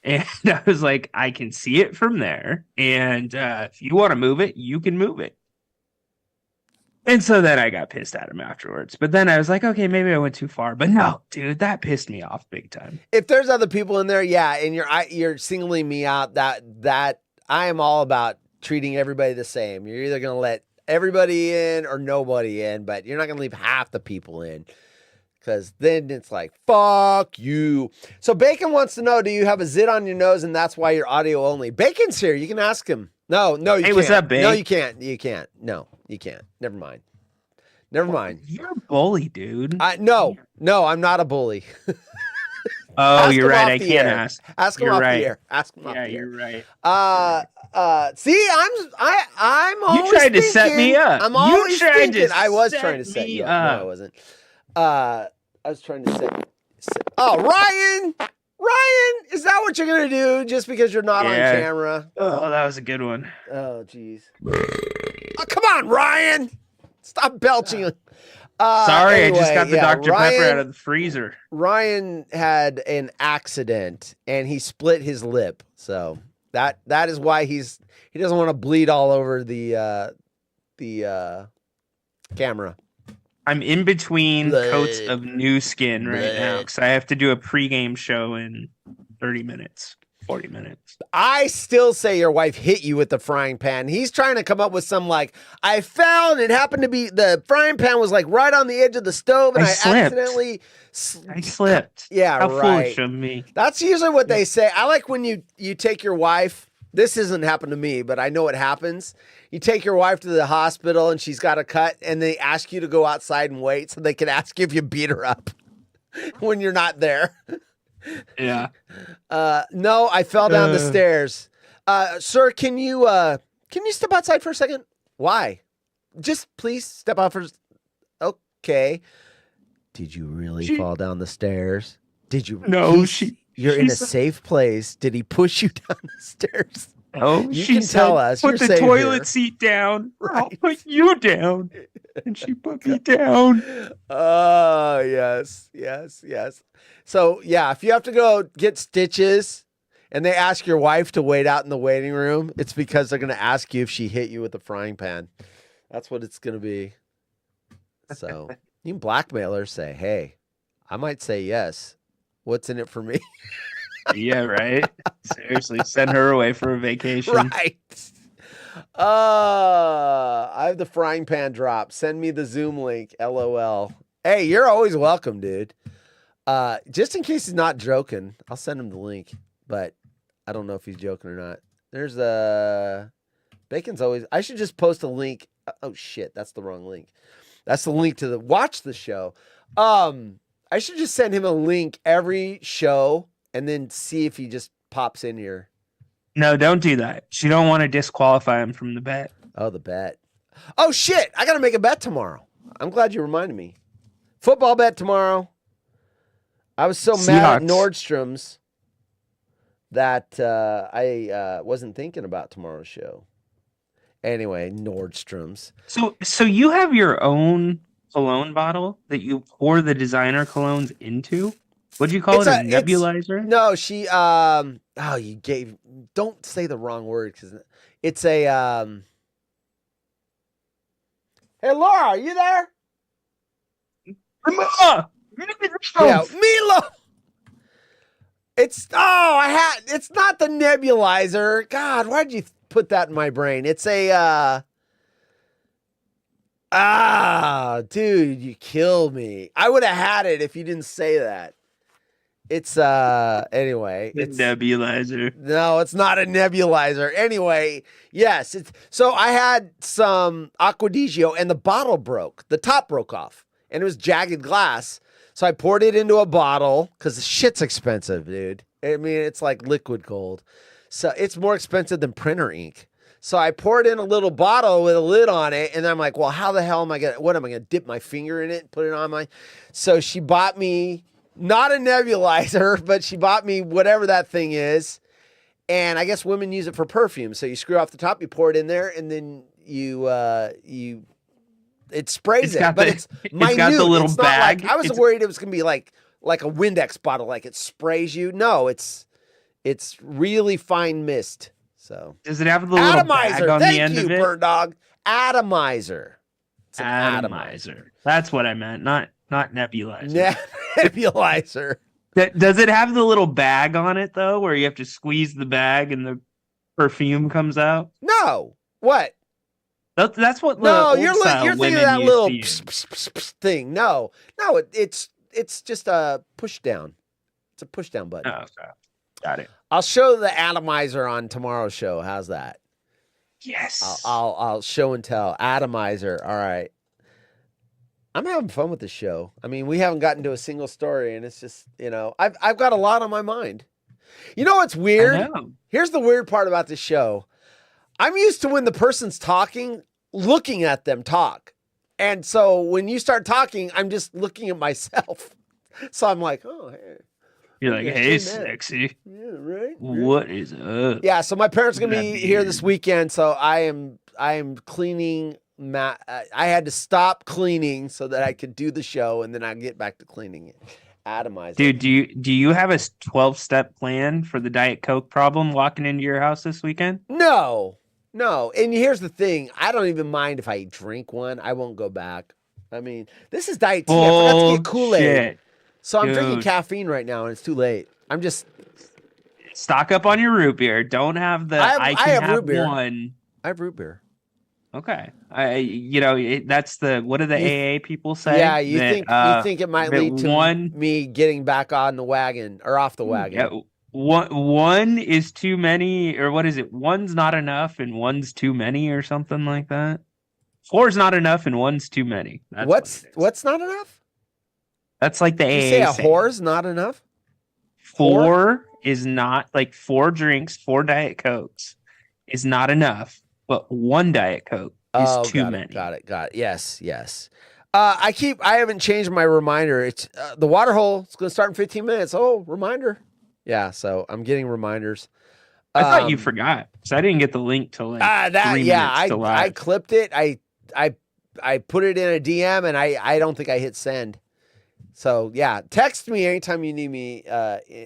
And I was like, I can see it from there. And if you want to move it, you can move it. And so then I got pissed at him afterwards. But then I was like, okay, maybe I went too far. But no, dude, that pissed me off big time. If there's other people in there, yeah, and you're singling me out, that I am all about treating everybody the same. You're either going to let everybody in or nobody in, but you're not going to leave half the people in, because then it's like, fuck you. So Bacon wants to know, do you have a zit on your nose and that's why you're audio only? Bacon's here. You can ask him. No, you can't. Hey, what's up, Bacon? No, you can't. No, you can't. Never mind. You're a bully, dude. No, I'm not a bully. Oh, you're right. I can't ask. Ask him You're off right. the air. Ask him off Yeah, the air. you're right. See, I'm always You tried to set me up. I'm You always tried thinking. to I was set trying to set me you up. up. No, I wasn't. I was trying to set. Oh, Ryan, is that what you're gonna do just because you're not on camera? Oh, that was a good one. Oh, jeez. Oh, come on, Ryan. Stop belching. Sorry, anyway, I just got the Dr. Ryan, Pepper out of the freezer. Ryan had an accident and he split his lip. So that is why he doesn't want to bleed all over the camera. I'm in between coats of new skin right now because I have to do a pregame show in 30 minutes, 40 minutes. I still say your wife hit you with the frying pan. He's trying to come up with some like, I fell and it happened to be, the frying pan was like right on the edge of the stove and I accidentally... I slipped. Yeah, How right. foolish of me. That's usually what they say. I like when you take your wife, this hasn't happened to me, but I know it happens. You take your wife to the hospital and she's got a cut and they ask you to go outside and wait so they can ask you if you beat her up when you're not there. Yeah. No, I fell down the stairs. Sir, can you step outside for a second? Why? Just please step out for. Okay. Did you really fall down the stairs? Did you? No, you're in a safe place. Did he push you down the stairs? Oh, you she can said, tell us. put You're the safe toilet here. seat down. Right. I'll put you down. And she put me down. Oh, yes. So, yeah, if you have to go get stitches and they ask your wife to wait out in the waiting room, it's because they're going to ask you if she hit you with a frying pan. That's what it's going to be. So, you can blackmail her, say, hey, I might say yes. What's in it for me? Yeah, right? Seriously, send her away for a vacation. Right. I have the frying pan drop. Send me the Zoom link. LOL. Hey, you're always welcome, dude. Just in case he's not joking, I'll send him the link. But I don't know if he's joking or not. There's Bacon's always. I should just post a link. Oh shit, that's the wrong link. That's the link to watch the show. I should just send him a link every show and then see if he just pops in here. No, don't do that. She don't want to disqualify him from the bet. Oh, the bet. Oh, shit. I got to make a bet tomorrow. I'm glad you reminded me. Football bet tomorrow. I was so mad at Nordstrom's that I wasn't thinking about tomorrow's show. Anyway, Nordstrom's. So you have your own cologne bottle that you pour the designer colognes into? What'd you call it? A nebulizer? No, she you gave don't say the wrong word because it's a Hey Laura, are you there? Mila! Yeah, Milo. It's not the nebulizer. God, why'd you put that in my brain? It's a dude, you killed me. I would have had it if you didn't say that. It's anyway, it's nebulizer. No, it's not a nebulizer. Anyway, yes, so I had some Acquadigio and the bottle broke. The top broke off and it was jagged glass. So I poured it into a bottle because the shit's expensive, dude. I mean, it's like liquid gold. So it's more expensive than printer ink. So I poured in a little bottle with a lid on it, and I'm like, well, how the hell am I gonna dip my finger in it and put it on my... So she bought me, not a nebulizer, but she bought me whatever that thing is. And I guess women use it for perfume. So you screw off the top, you pour it in there, and then it sprays but it's minute. It's got the little bag. Like, I was worried it was gonna be like a Windex bottle, like it sprays you. No, it's really fine mist. So does it have the little bag on the end of it? Bird Dog. Atomizer. It's an atomizer. That's what I meant, not nebulizer. Nebulizer. Does it have the little bag on it though, where you have to squeeze the bag and the perfume comes out? No. What? That's what. You're thinking of that little thing. No, it's just a push down. It's a push down button. Oh, okay. Got it. I'll show the atomizer on tomorrow's show. How's that? Yes. I'll show and tell. Atomizer. All right. I'm having fun with the show. I mean, we haven't gotten to a single story, and it's just, I've got a lot on my mind. You know what's weird? I know. Here's the weird part about the show. I'm used to when the person's talking, looking at them talk. And so when you start talking, I'm just looking at myself. So I'm like, oh, hey. You're like, hey, sexy. Yeah, right. What is up? Yeah, so my parents are going to be here this weekend. So I am cleaning. I had to stop cleaning so that I could do the show, and then I get back to cleaning it. Atomizer. Dude, do you have a 12-step plan for the Diet Coke problem walking into your house this weekend? No. And here's the thing. I don't even mind if I drink one. I won't go back. I mean, this is Diet Tea. I forgot to get Kool-Aid. So I'm drinking caffeine right now, and it's too late. I'm just... Stock up on your root beer. Don't have the I have root beer. One. I have root beer. Okay. That's the... What do the AA people say? Yeah, you think it might lead to me getting back on the wagon, or off the wagon. Yeah. One is too many, or what is it? One's not enough and one's too many, or something like that. 4's not enough and one's too many. That's what's not enough? That's like the AA. You say a whore's not enough? 4 is not, like 4 drinks, 4 Diet Cokes is not enough, but 1 Diet Coke is too many. Got it. Yes. I haven't changed my reminder. It's the water hole. It's going to start in 15 minutes. Oh, reminder. Yeah, so I'm getting reminders. I thought you forgot because I didn't get the link till like 3 minutes to live. I clipped it. I put it in a DM and I don't think I hit send. So yeah, text me anytime you need me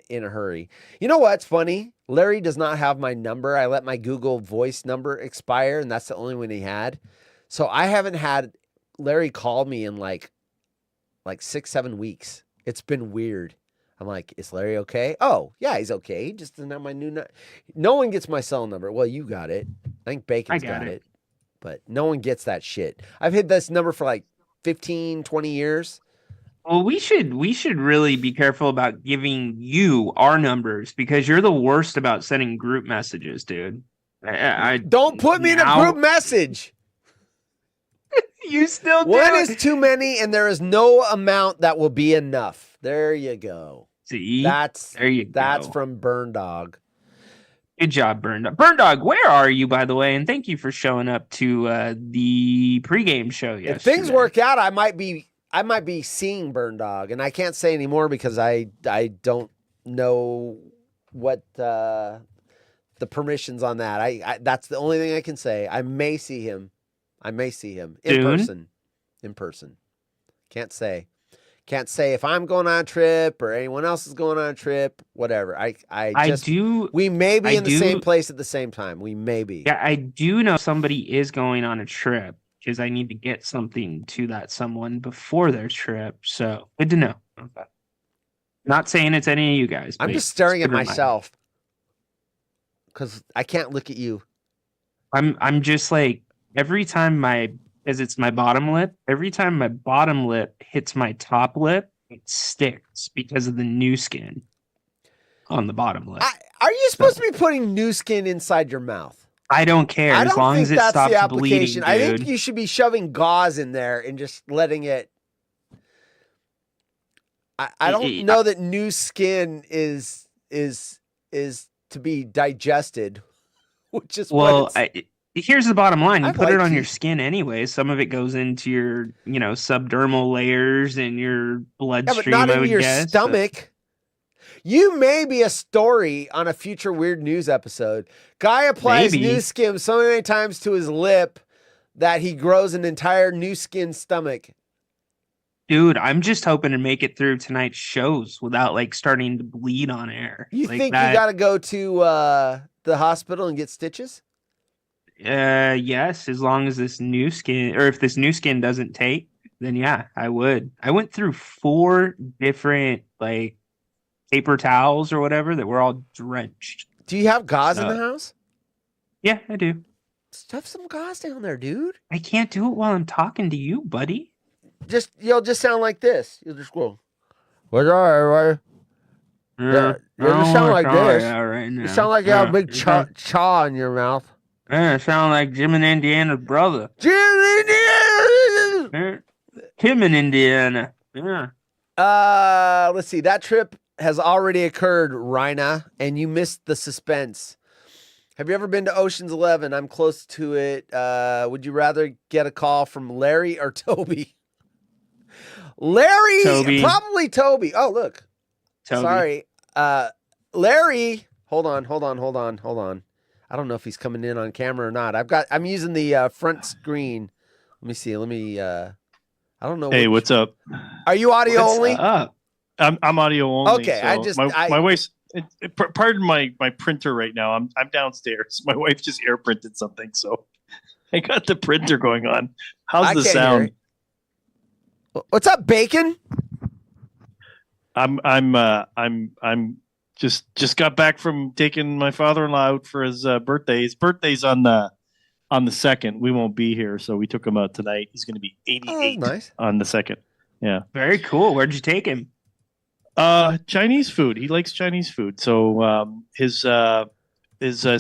in a hurry. You know what's funny? Larry does not have my number. I let my Google Voice number expire, and that's the only one he had. So I haven't had Larry call me in like 6-7 weeks. It's been weird. I'm like, is Larry okay? Oh, yeah, he's okay. He just doesn't have my new number. No one gets my cell number. Well, you got it. I think Bacon's got it. But no one gets that shit. I've had this number for like 15, 20 years. Well, we should really be careful about giving you our numbers because you're the worst about sending group messages, dude. Don't put me in a group message. You still do. One is too many, and there is no amount that will be enough. There you go. See, that's from Burn Dog. Good job, Burn Dog. Burn Dog, where are you, by the way? And thank you for showing up to the pregame show yesterday. If things work out, I might be seeing Burn Dog, and I can't say anymore because I don't know what the the permissions on that. I that's the only thing I can say. I may see him in Soon? person. Can't say if I'm going on a trip or anyone else is going on a trip, whatever. We may be in the same place at the same time. We may be. Yeah, I do know somebody is going on a trip because I need to get something to that someone before their trip. So good to know. Okay. Not saying it's any of you guys. I'm but just staring at keep in mind. myself because I can't look at you. I'm just like every time because it's my bottom lip. Every time my bottom lip hits my top lip, it sticks because of the new skin on the bottom lip. Are you supposed to be putting new skin inside your mouth? I don't care I as don't long think as it that's stops the application. bleeding, I dude. think you should be shoving gauze in there and just letting it. I don't know that new skin is to be digested, which is here's the bottom line. You I'd put it like on to. your skin anyway. Some of it goes into your, subdermal layers and your bloodstream. not I in would your guess. stomach. You may be a story on a future weird news episode. Guy applies Maybe. new skin so many times to his lip that he grows an entire new skin stomach. Dude, I'm just hoping to make it through tonight's shows without starting to bleed on air. You Like think that. you got to go to the hospital and get stitches? Yes, as long as this new skin, or if this new skin doesn't take, then yeah, I would. I went through 4 different paper towels or whatever that were all drenched. Do you have gauze in the house? Yeah, I do. Stuff some gauze down there, dude. I can't do it while I'm talking to you, buddy. You'll just sound like this. You'll just go. What's all right? Yeah, you just sound like this. Right now. You sound like you have a big chaw in your mouth. Yeah, I sound like Jim and Indiana's brother. Jim and Indiana! Tim in Indiana. Yeah. Let's see. That trip has already occurred, Rhina, and you missed the suspense. Have you ever been to Ocean's 11? I'm close to it. Would you rather get a call from Larry or Toby? Larry, Toby. Probably Toby. Oh, look. Toby. Sorry. Larry, hold on. I don't know if he's coming in on camera or not. I'm using the front screen. Let me see. I don't know. Hey, what's up? Are you audio only? Up? I'm audio only. Okay, so my wife's pardon my printer right now. I'm downstairs. My wife just air printed something, so I got the printer going on. How's the sound? What's up, Bacon? I'm just got back from taking my father-in-law out for his birthday. His birthday's on the 2nd. We won't be here, so we took him out tonight. He's going to be 88 nice. On the 2nd. Yeah. Very cool. Where'd you take him? Chinese food. He likes Chinese food. So his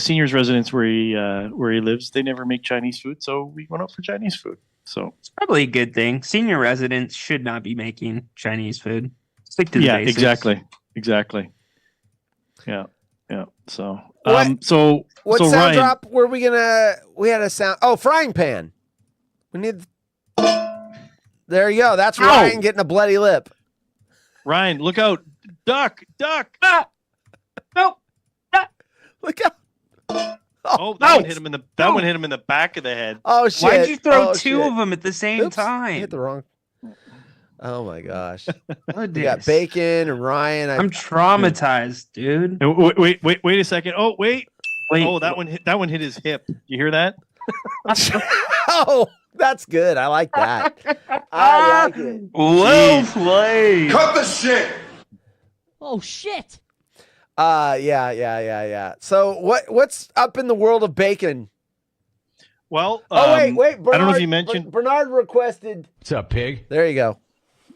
seniors residence where he lives, they never make Chinese food. So we went out for Chinese food. So it's probably a good thing. Senior residents should not be making Chinese food. Stick to the basics. Exactly. Yeah. So what sound Ryan, drop were we gonna? We had a sound. Oh, frying pan. We need. There you go. That's Ryan getting a bloody lip. Ryan, look out! Duck! Ah! No! Ah! Look out! That one hit him in the one hit him in the back of the head. Oh shit! Why'd you throw 2 of them at the same time? I hit the wrong. Oh my gosh! Goodness. We got Bacon and Ryan. I'm traumatized, dude. Wait a second. Oh wait. Oh, that one hit his hip. You hear that? Oh, that's good. I like that. I like it. Well played. Cut the shit! Oh shit! Yeah. So what's up in the world of Bacon? Well, wait. Bernard, I don't know if you mentioned. Bernard requested. What's up, pig? There you go.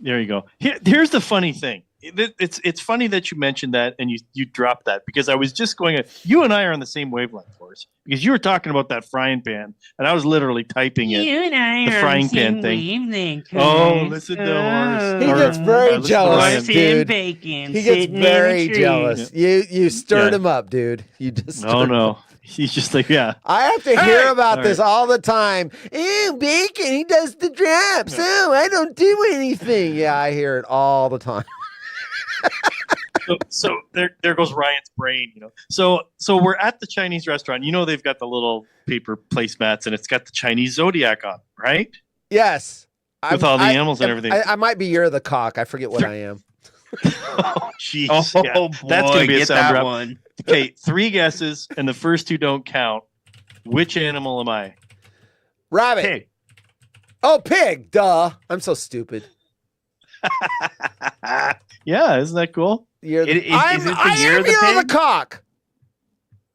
There you go. Here's the funny thing. It's funny that you mentioned that and you dropped that because I was just going. You and I are on the same wavelength, Forrest, because you were talking about that frying pan and I was literally typing it. You and I the are frying on the same pan thing. wavelength, Oh, listen to Horace. He gets very jealous, dude. Bacon, He gets very jealous. You stirred him up, dude. You just no. He's just like, yeah. I have to hear about this all the time. Ew, Bacon, he does the drops. Oh, I don't do anything. Yeah, I hear it all the time. So there goes Ryan's brain, So we're at the Chinese restaurant. They've got the little paper placemats, and it's got the Chinese zodiac on, right? Yes. With all the animals and everything. I might be You're the Cock. I forget what I am. Oh, jeez. Oh, Yeah. boy, That's going to be a get sound that drop. one. Okay, 3 guesses, and the first 2 don't count. Which animal am I? Rabbit. Pig. Oh, pig. Duh. I'm so stupid. Yeah, isn't that cool? You're the, Is it the year of the You're the pig? Cock.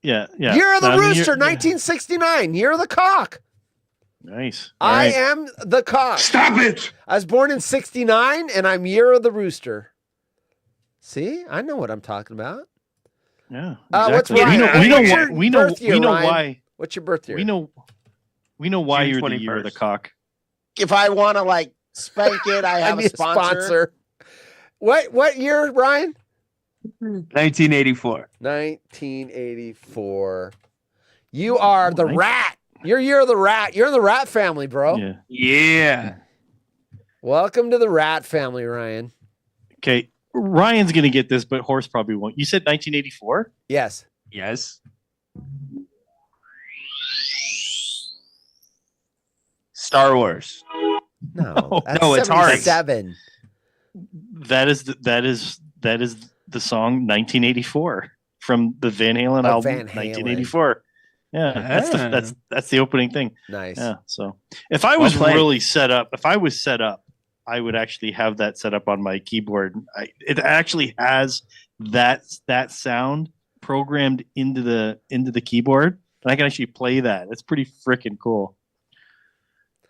Yeah. Year of the I mean, Rooster, you're- 1969. Year of the Cock. Nice. All I right. am the Cock. Stop it! I was born in 69, and I'm Year of the Rooster. See? I know what I'm talking about. Yeah. What's exactly. Ryan? We know What's why. your We know birth year, Ryan? why. What's your birth year? We know why June you're the year of the 21st. cock. If I want to spank it, I I have need a sponsor. What year, Ryan? 1984. 1984. You are the Nice. rat. You're Year of the Rat. You're in the rat family, bro. Yeah. Yeah. Welcome to the rat family, Ryan. Okay. Ryan's gonna get this, but Horse probably won't. You said 1984. Yes. Yes. Star Wars. No. That's no, it's hard. 77. That is the song 1984 from the Van Halen album Van Halen. 1984. Yeah, that's the opening thing. Nice. Yeah. So if I was played. really set up, I would actually have that set up on my keyboard. It actually has that sound programmed into the keyboard, and I can actually play that. It's pretty freaking cool.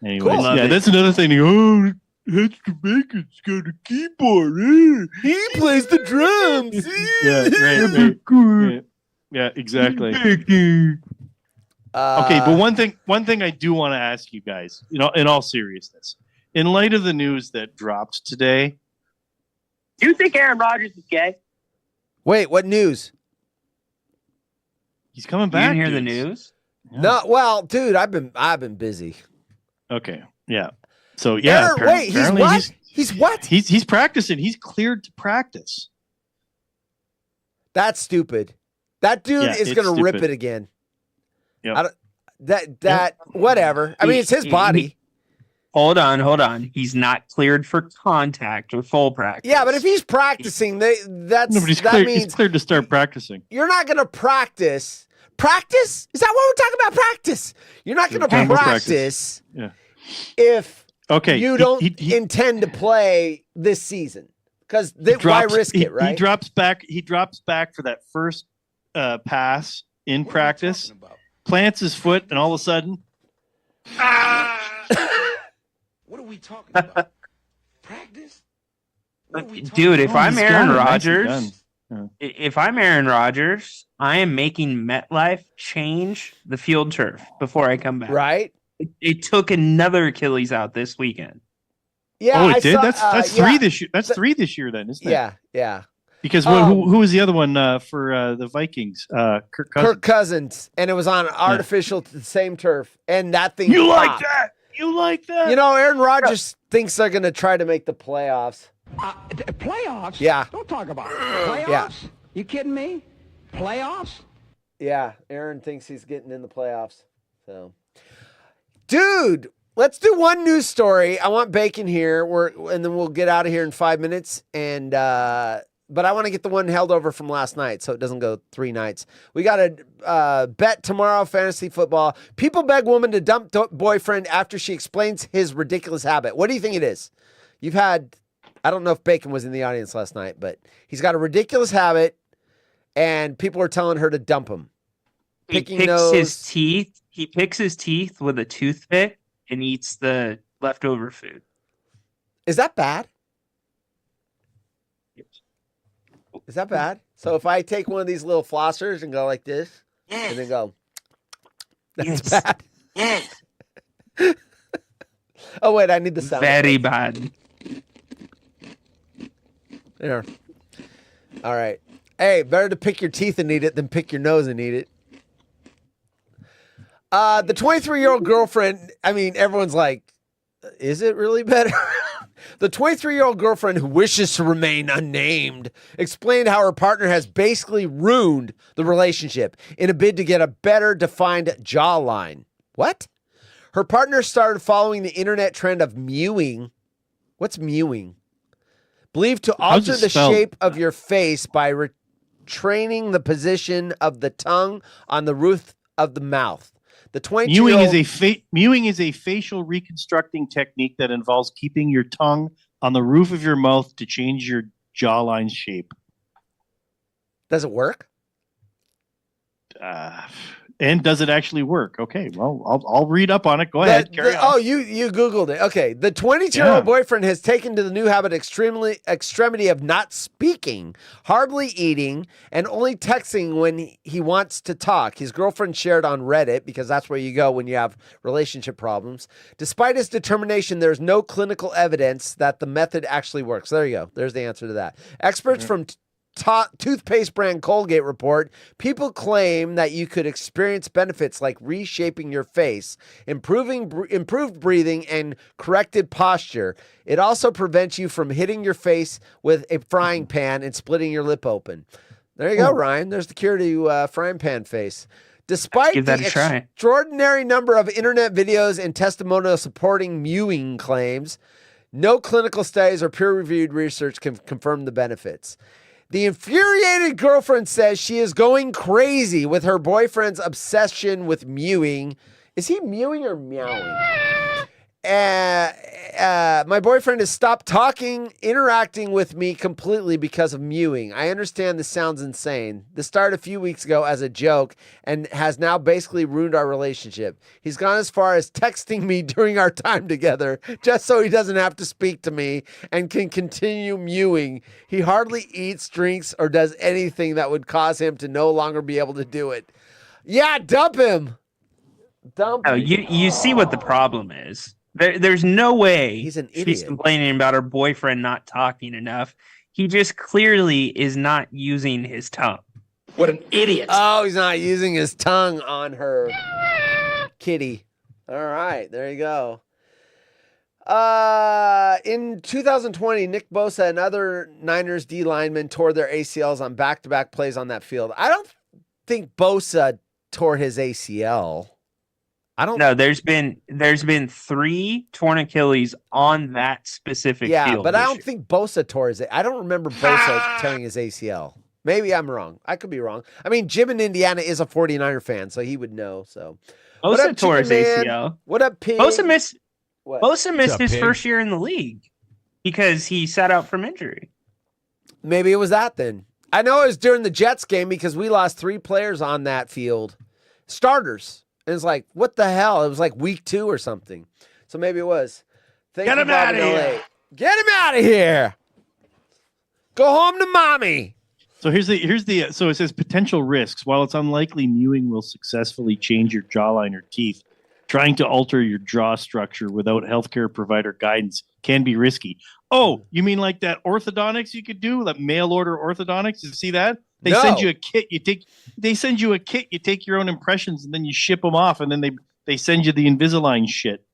Anyways, Cool. Love yeah, it. that's another thing. Oh, Hector Bacon's got a keyboard. He plays the drums. Yeah, right. Yeah, exactly. Okay, but one thing I do want to ask you guys, in all seriousness, in light of the news that dropped today, Do you think Aaron Rodgers is gay? Wait, what news? he's coming You back. didn't hear the dudes. news? Yeah. No, well, dude, I've been busy. Okay, yeah. So yeah, Aaron, wait, he's apparently what? He's what? He's practicing. He's cleared to practice. That's stupid. That dude Yeah, is it's gonna rip stupid. it again. Yep. I don't, whatever. I mean, it's his body. Hold on. He's not cleared for contact or full practice. Yeah, but if he's practicing, that Nobody's that cleared. means He's cleared to start practicing. you're not gonna practice. Practice? Is that what we're talking about? Practice. You're not gonna Camera practice Yeah. if Okay. you he- don't he intend to play this season. Because why drops- risk it, right? He drops back. He drops back for that first pass in practice. Plants his foot, and all of a sudden, What are we talking about? Practice? Dude, if Oh, I'm he's Aaron got it. Nicely Rodgers, done. if I'm Aaron Rodgers, I am making MetLife change the field turf before I come back. Right? It took another Achilles out this weekend. Yeah. oh, I it did. saw- That's yeah. three this year. That's 3 this year, then, isn't it? Yeah. Because who was the other one for the Vikings? Kirk Cousins. Kirk Cousins, and it was on artificial same turf, and that thing. You like popped. that? You like that? You know, Aaron Rodgers thinks they're going to try to make the playoffs. Playoffs? Yeah. Don't talk about it. Playoffs? Yeah. You kidding me? Playoffs? Yeah, Aaron thinks he's getting in the playoffs. So, dude, let's do one news story. I want Bacon here, and then we'll get out of here in 5 minutes. And but I want to get the one held over from last night, so it doesn't go 3 nights. We got a bet tomorrow, fantasy football. People beg woman to dump boyfriend after she explains his ridiculous habit. What do you think it is? You've had, I don't know if Bacon was in the audience last night, but he's got a ridiculous habit, and people are telling her to dump him. He Picking picks nose. his teeth. He picks his teeth with a toothpick and eats the leftover food. Is that bad? Is that bad? So if I take one of these little flossers and go like this, and then go, that's Yes. bad. Yes. Oh wait, I need the sound. Very bad. There. All right. Hey, better to pick your teeth and eat it than pick your nose and eat it. The 23-year-old girlfriend, I mean, everyone's like, is it really better? The 23-year-old girlfriend, who wishes to remain unnamed, explained how her partner has basically ruined the relationship in a bid to get a better defined jawline. What? Her partner started following the internet trend of mewing. What's mewing? Believed to alter the shape of your face by retraining the position of the tongue on the roof of the mouth. The 22-year-old mewing is a facial reconstructing technique that involves keeping your tongue on the roof of your mouth to change your jawline shape. Does it work? And does it actually work? Okay, well, I'll read up on it. Go ahead. Carry on. Oh, you Googled it. Okay. The 22-year-old boyfriend has taken to the new habit extremity of not speaking, hardly eating, and only texting when he wants to talk. His girlfriend shared on Reddit, because that's where you go when you have relationship problems. Despite his determination, there's no clinical evidence that the method actually works. There you go. There's the answer to that. Experts from toothpaste brand Colgate report, people claim that you could experience benefits like reshaping your face, improved breathing, and corrected posture. It also prevents you from hitting your face with a frying pan and splitting your lip open. There you go, Ryan. There's the cure to frying pan face. Despite the extraordinary number of internet videos and testimonials supporting mewing claims, no clinical studies or peer-reviewed research can confirm the benefits. The infuriated girlfriend says she is going crazy with her boyfriend's obsession with mewing. Is he mewing or meowing? My boyfriend has stopped talking, interacting with me completely because of mewing. I understand this sounds insane. This started a few weeks ago as a joke and has now basically ruined our relationship. He's gone as far as texting me during our time together just so he doesn't have to speak to me and can continue mewing. He hardly eats, drinks, or does anything that would cause him to no longer be able to do it. Yeah, dump him. Dump him. You see what the problem is. There's no way he's an idiot. She's complaining about her boyfriend not talking enough. He just clearly is not using his tongue. What an idiot. Oh, he's not using his tongue on her kitty. All right, there you go. In 2020, Nick Bosa and other Niners D linemen tore their ACLs on back-to-back plays on that field. I don't think Bosa tore his ACL. I don't know. There's been 3 torn Achilles on that specific field. Yeah, but I don't think Bosa tore his. I don't remember Bosa tearing his ACL. Maybe I'm wrong. I could be wrong. I mean, Jim in Indiana is a 49er fan, so he would know. So Bosa tore his ACL. What up, Pig? Bosa missed his first year in the league because he sat out from injury. Maybe it was that then. I know it was during the Jets game because we lost 3 players on that field, starters. And it's like, what the hell? It was like week 2 or something. So maybe it was. Get him out of here. Get him out of here. Go home to mommy. So so it says potential risks. While it's unlikely mewing will successfully change your jawline or teeth, trying to alter your jaw structure without healthcare provider guidance can be risky. Oh, you mean like that orthodontics you could do, like mail order orthodontics? You see that? They send you a kit. They send you a kit. You take your own impressions and then you ship them off, and then they send you the Invisalign shit.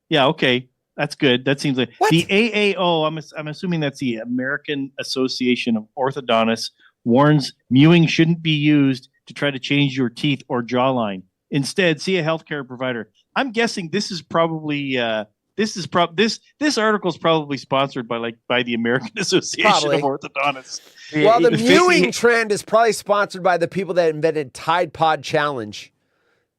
Yeah, okay, that's good. That seems like the AAO. I'm assuming that's the American Association of Orthodontists warns mewing shouldn't be used to try to change your teeth or jawline. Instead, see a healthcare provider. I'm guessing this is probably this article is probably sponsored by the American Association of Orthodontists. Well, the mewing trend is probably sponsored by the people that invented Tide Pod Challenge.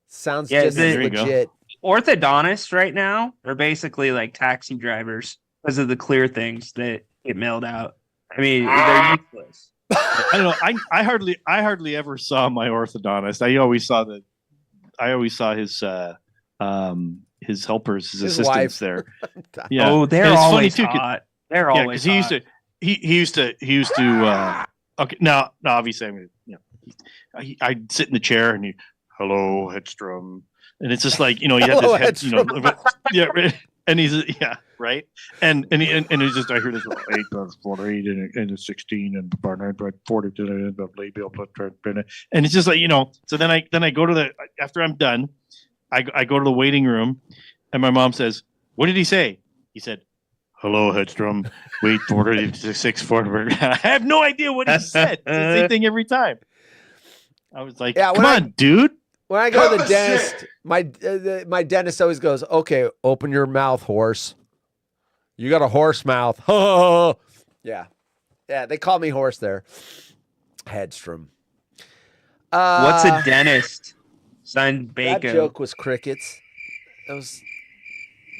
Sounds just as legit. Orthodontists right now are basically like taxi drivers because of the clear things that get mailed out. I mean, they're useless. I don't know. I hardly ever saw my orthodontist. I always saw his helpers, his assistants there. Yeah. Oh, they're always hot. They're always hot. He used to. Okay, now obviously, I mean, I'd sit in the chair and hello, Hedstrom, and it's just like you have this head, and he's right, and he's just I hear this 8 8 and a 16 and 40 and it's just like So then I go to after I'm done, I go to the waiting room, and my mom says, "What did he say?" He said, hello, Hedstrom. Wait for 6 forward. I have no idea what he said. It's the same thing every time. I was like, come on, dude. When I go to the dentist, my dentist always goes, okay, open your mouth, horse. You got a horse mouth. Yeah. Yeah, they call me horse there. Hedstrom. What's a dentist? Son Bacon. That joke was crickets.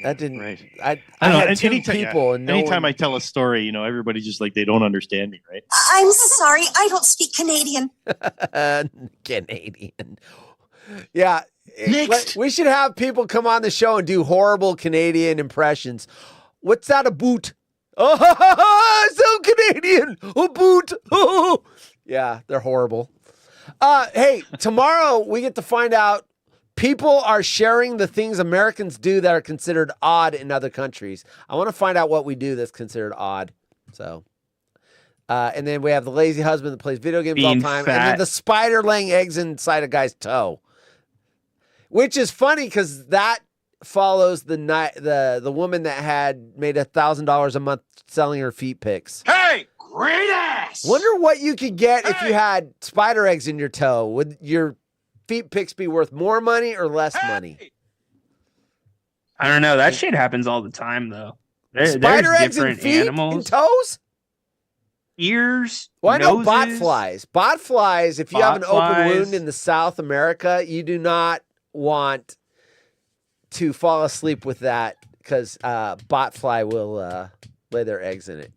That didn't. Right. I don't know. had two Anytime, people, and no anytime one, I tell a story, everybody's just like, they don't understand me, right? I'm sorry, I don't speak Canadian. Canadian. Yeah. Next. We should have people come on the show and do horrible Canadian impressions. What's that, a boot? Oh, so Canadian. A boot. Oh. Yeah, they're horrible. Hey, tomorrow we get to find out people are sharing the things Americans do that are considered odd in other countries. I want to find out what we do that's considered odd. So, and then we have the lazy husband that plays video games all the time. And then the spider laying eggs inside a guy's toe. Which is funny because that follows the woman that had made $1,000 a month selling her feet pics. Hey, great ass! Wonder what you could get if you had spider eggs in your toe. Would your feet pics be worth more money or less money? I don't know. That shit happens all the time, though. Spider There's eggs different and feet animals. and toes? Ears. Well, I know noses. bot flies. Bot flies, if you have an open Botflies. wound in the South America, you do not want to fall asleep with that because bot fly will lay their eggs in it.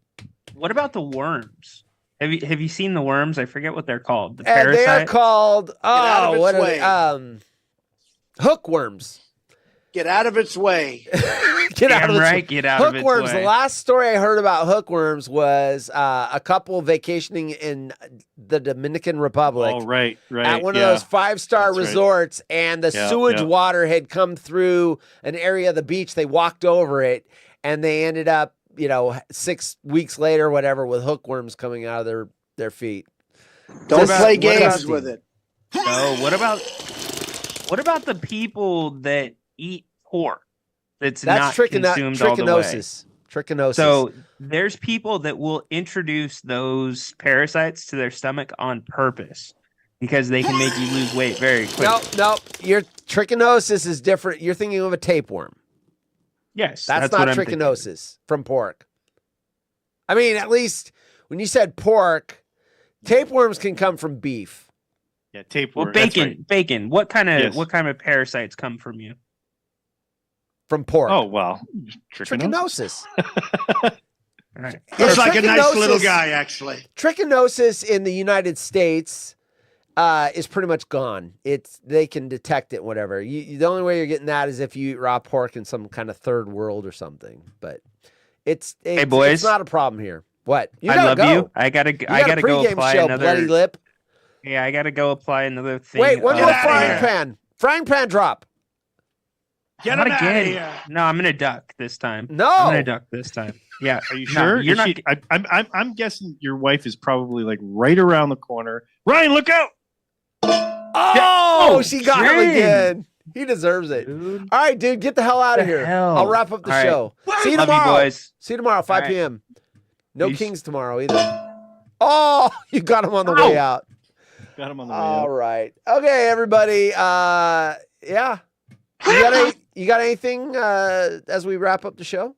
What about the worms? Have you seen the worms? I forget what they're called. The And they are parasite. called out of its what are way. they? Hookworms. Get out of its way. Get out of its right. Get out of its Hookworms. way. The last story I heard about hookworms was a couple vacationing in the Dominican Republic. Oh, right. At one of those 5-star That's right. resorts, and the sewage water had come through an area of the beach. They walked over it, and they ended up, 6 weeks later, whatever, with hookworms coming out of their feet. Don't play what games about- with it. So what about the people that eat pork? That's not consumed all the way. Trichinosis. So there's people that will introduce those parasites to their stomach on purpose because they can make you lose weight very quickly. No, your trichinosis is different. You're thinking of a tapeworm. Yes, That's what not I'm thinking. trichinosis from pork. I mean, at least when you said pork, tapeworms can come from beef. Yeah, tapeworm. Well, that's bacon. right. Bacon. What kind Yes. of parasites come from you? From pork. Oh, well. Trichinosis. All right. Looks like a nice Trichinosis- little guy, actually. Trichinosis in the United States is pretty much gone. They can detect it, whatever. The only way you're getting that is if you eat raw pork in some kind of third world or something. But it's boys. not a problem here. What? You I gotta love go. you. I gotta You got go a pregame apply show, another. bloody lip. Yeah, I gotta go apply another thing. Wait, one of, more outta frying here. pan. Frying pan drop. Get Not him out of again. here. No, I'm gonna duck this time. No. I'm gonna duck this time. Yeah. Are you No, sure? you're Is not. she- I'm guessing your wife is probably like right around the corner. Ryan, look out! Oh, she got him Jen. again. He deserves it. Dude. All right, dude, get the hell out of The here. hell? I'll wrap up the All right. show. See you Love tomorrow. you, boys. See you tomorrow, 5 All right. p.m. No Peace. Kings tomorrow either. Oh, you got him on the way out. Got him on the way All out. right. Okay, everybody. Yeah. You got anything as we wrap up the show?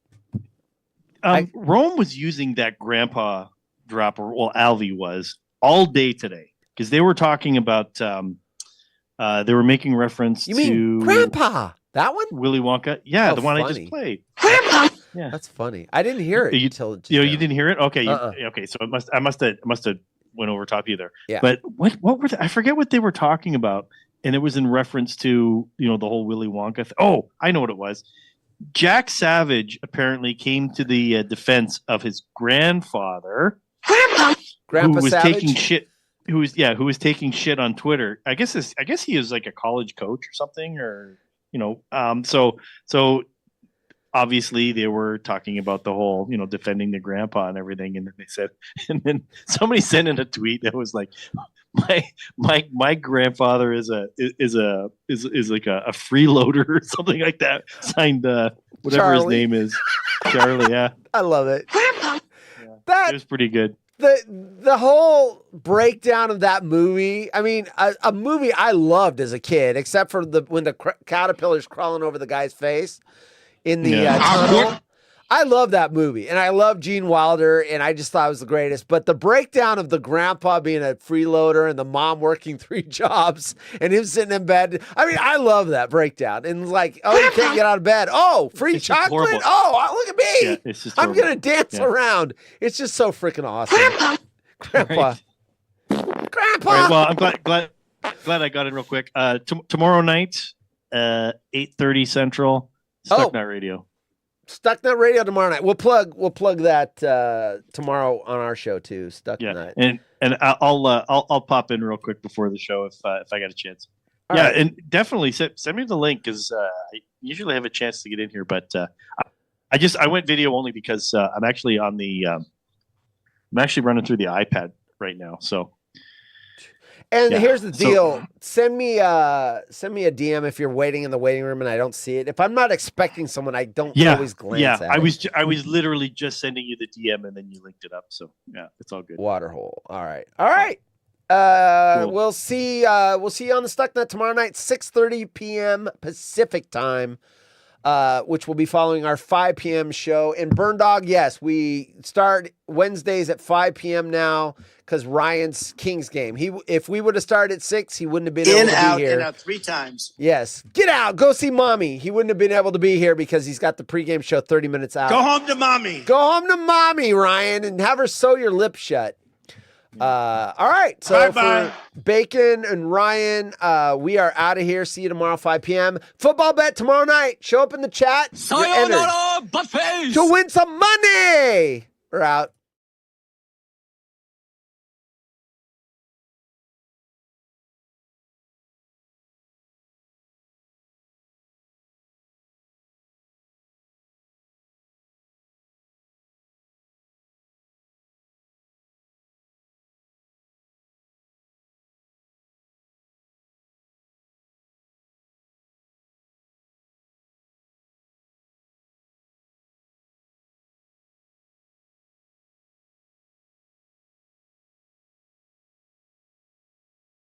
Rome was using that grandpa dropper. Well, Alvy was all day today because they were talking about. They were making reference You to mean Grandpa? That one? Willy Wonka. Yeah, Oh, the one I funny. just played. Yeah, That's funny. I didn't hear it You- until just you now. didn't hear it. Okay, Uh-uh. okay. So I must have went over top of you there. Yeah. But what were I forget what they were talking about, and it was in reference to the whole Willy Wonka. Oh, I know what it was. Jack Savage apparently came to the defense of his grandfather, Grandpa who was Savage? taking shit. Who was taking shit on Twitter? I guess he was like a college coach or something, or So obviously they were talking about the whole defending the grandpa and everything, and then they said, and then somebody sent in a tweet that was like, my grandfather is like a freeloader or something like that. Signed whatever Charlie. his name is. Charlie, yeah. I love it. It was pretty good. The whole breakdown of that movie. I mean, a movie I loved as a kid, except for when the caterpillar's crawling over the guy's face in the tunnel. I love that movie, and I love Gene Wilder, and I just thought it was the greatest. But the breakdown of the grandpa being a freeloader and the mom working 3 jobs and him sitting in bed. I mean, I love that breakdown. And like, oh, you can't get out of bed. Oh, free It's just chocolate. horrible. Oh, look at me. Yeah, it's just I'm horrible. going to dance Yeah. around. It's just so freaking awesome. Grandpa. Grandpa. All right, well, I'm glad I got in real quick. Tomorrow night, 8:30 Central, Stucknut Radio. Stucknut Radio tomorrow night. We'll plug that tomorrow on our show too. Stucknut. And I'll pop in real quick before the show if I got a chance. All yeah, right. and definitely send me the link because I usually have a chance to get in here, but I went video only because I'm actually on the I'm actually running through the iPad right now. So. And Yeah, here's the so- deal. Send me a DM if you're waiting in the waiting room and I don't see it. If I'm not expecting someone, I don't always glance at it. I was literally just sending you the DM and then you linked it up. So yeah, it's all good. Waterhole. All right. Cool. We'll see you on the Stucknut tomorrow night, 6:30 p.m. Pacific time. Which will be following our 5 p.m. show. And Burn Dog, yes, we start Wednesdays at 5 p.m. now because Ryan's Kings game. If we would have started at 6, he wouldn't have been able to be here. In, out 3 times. Yes. Get out. Go see Mommy. He wouldn't have been able to be here because he's got the pregame show 30 minutes out. Go home to mommy. Go home to Mommy, Ryan, and have her sew your lips shut. All right. So Bye-bye. for Bacon and Ryan, we are out of here. See you tomorrow, 5 p.m. Football bet tomorrow night. Show up in the chat. You're entered Sayonara, buttface! to win some money. We're out.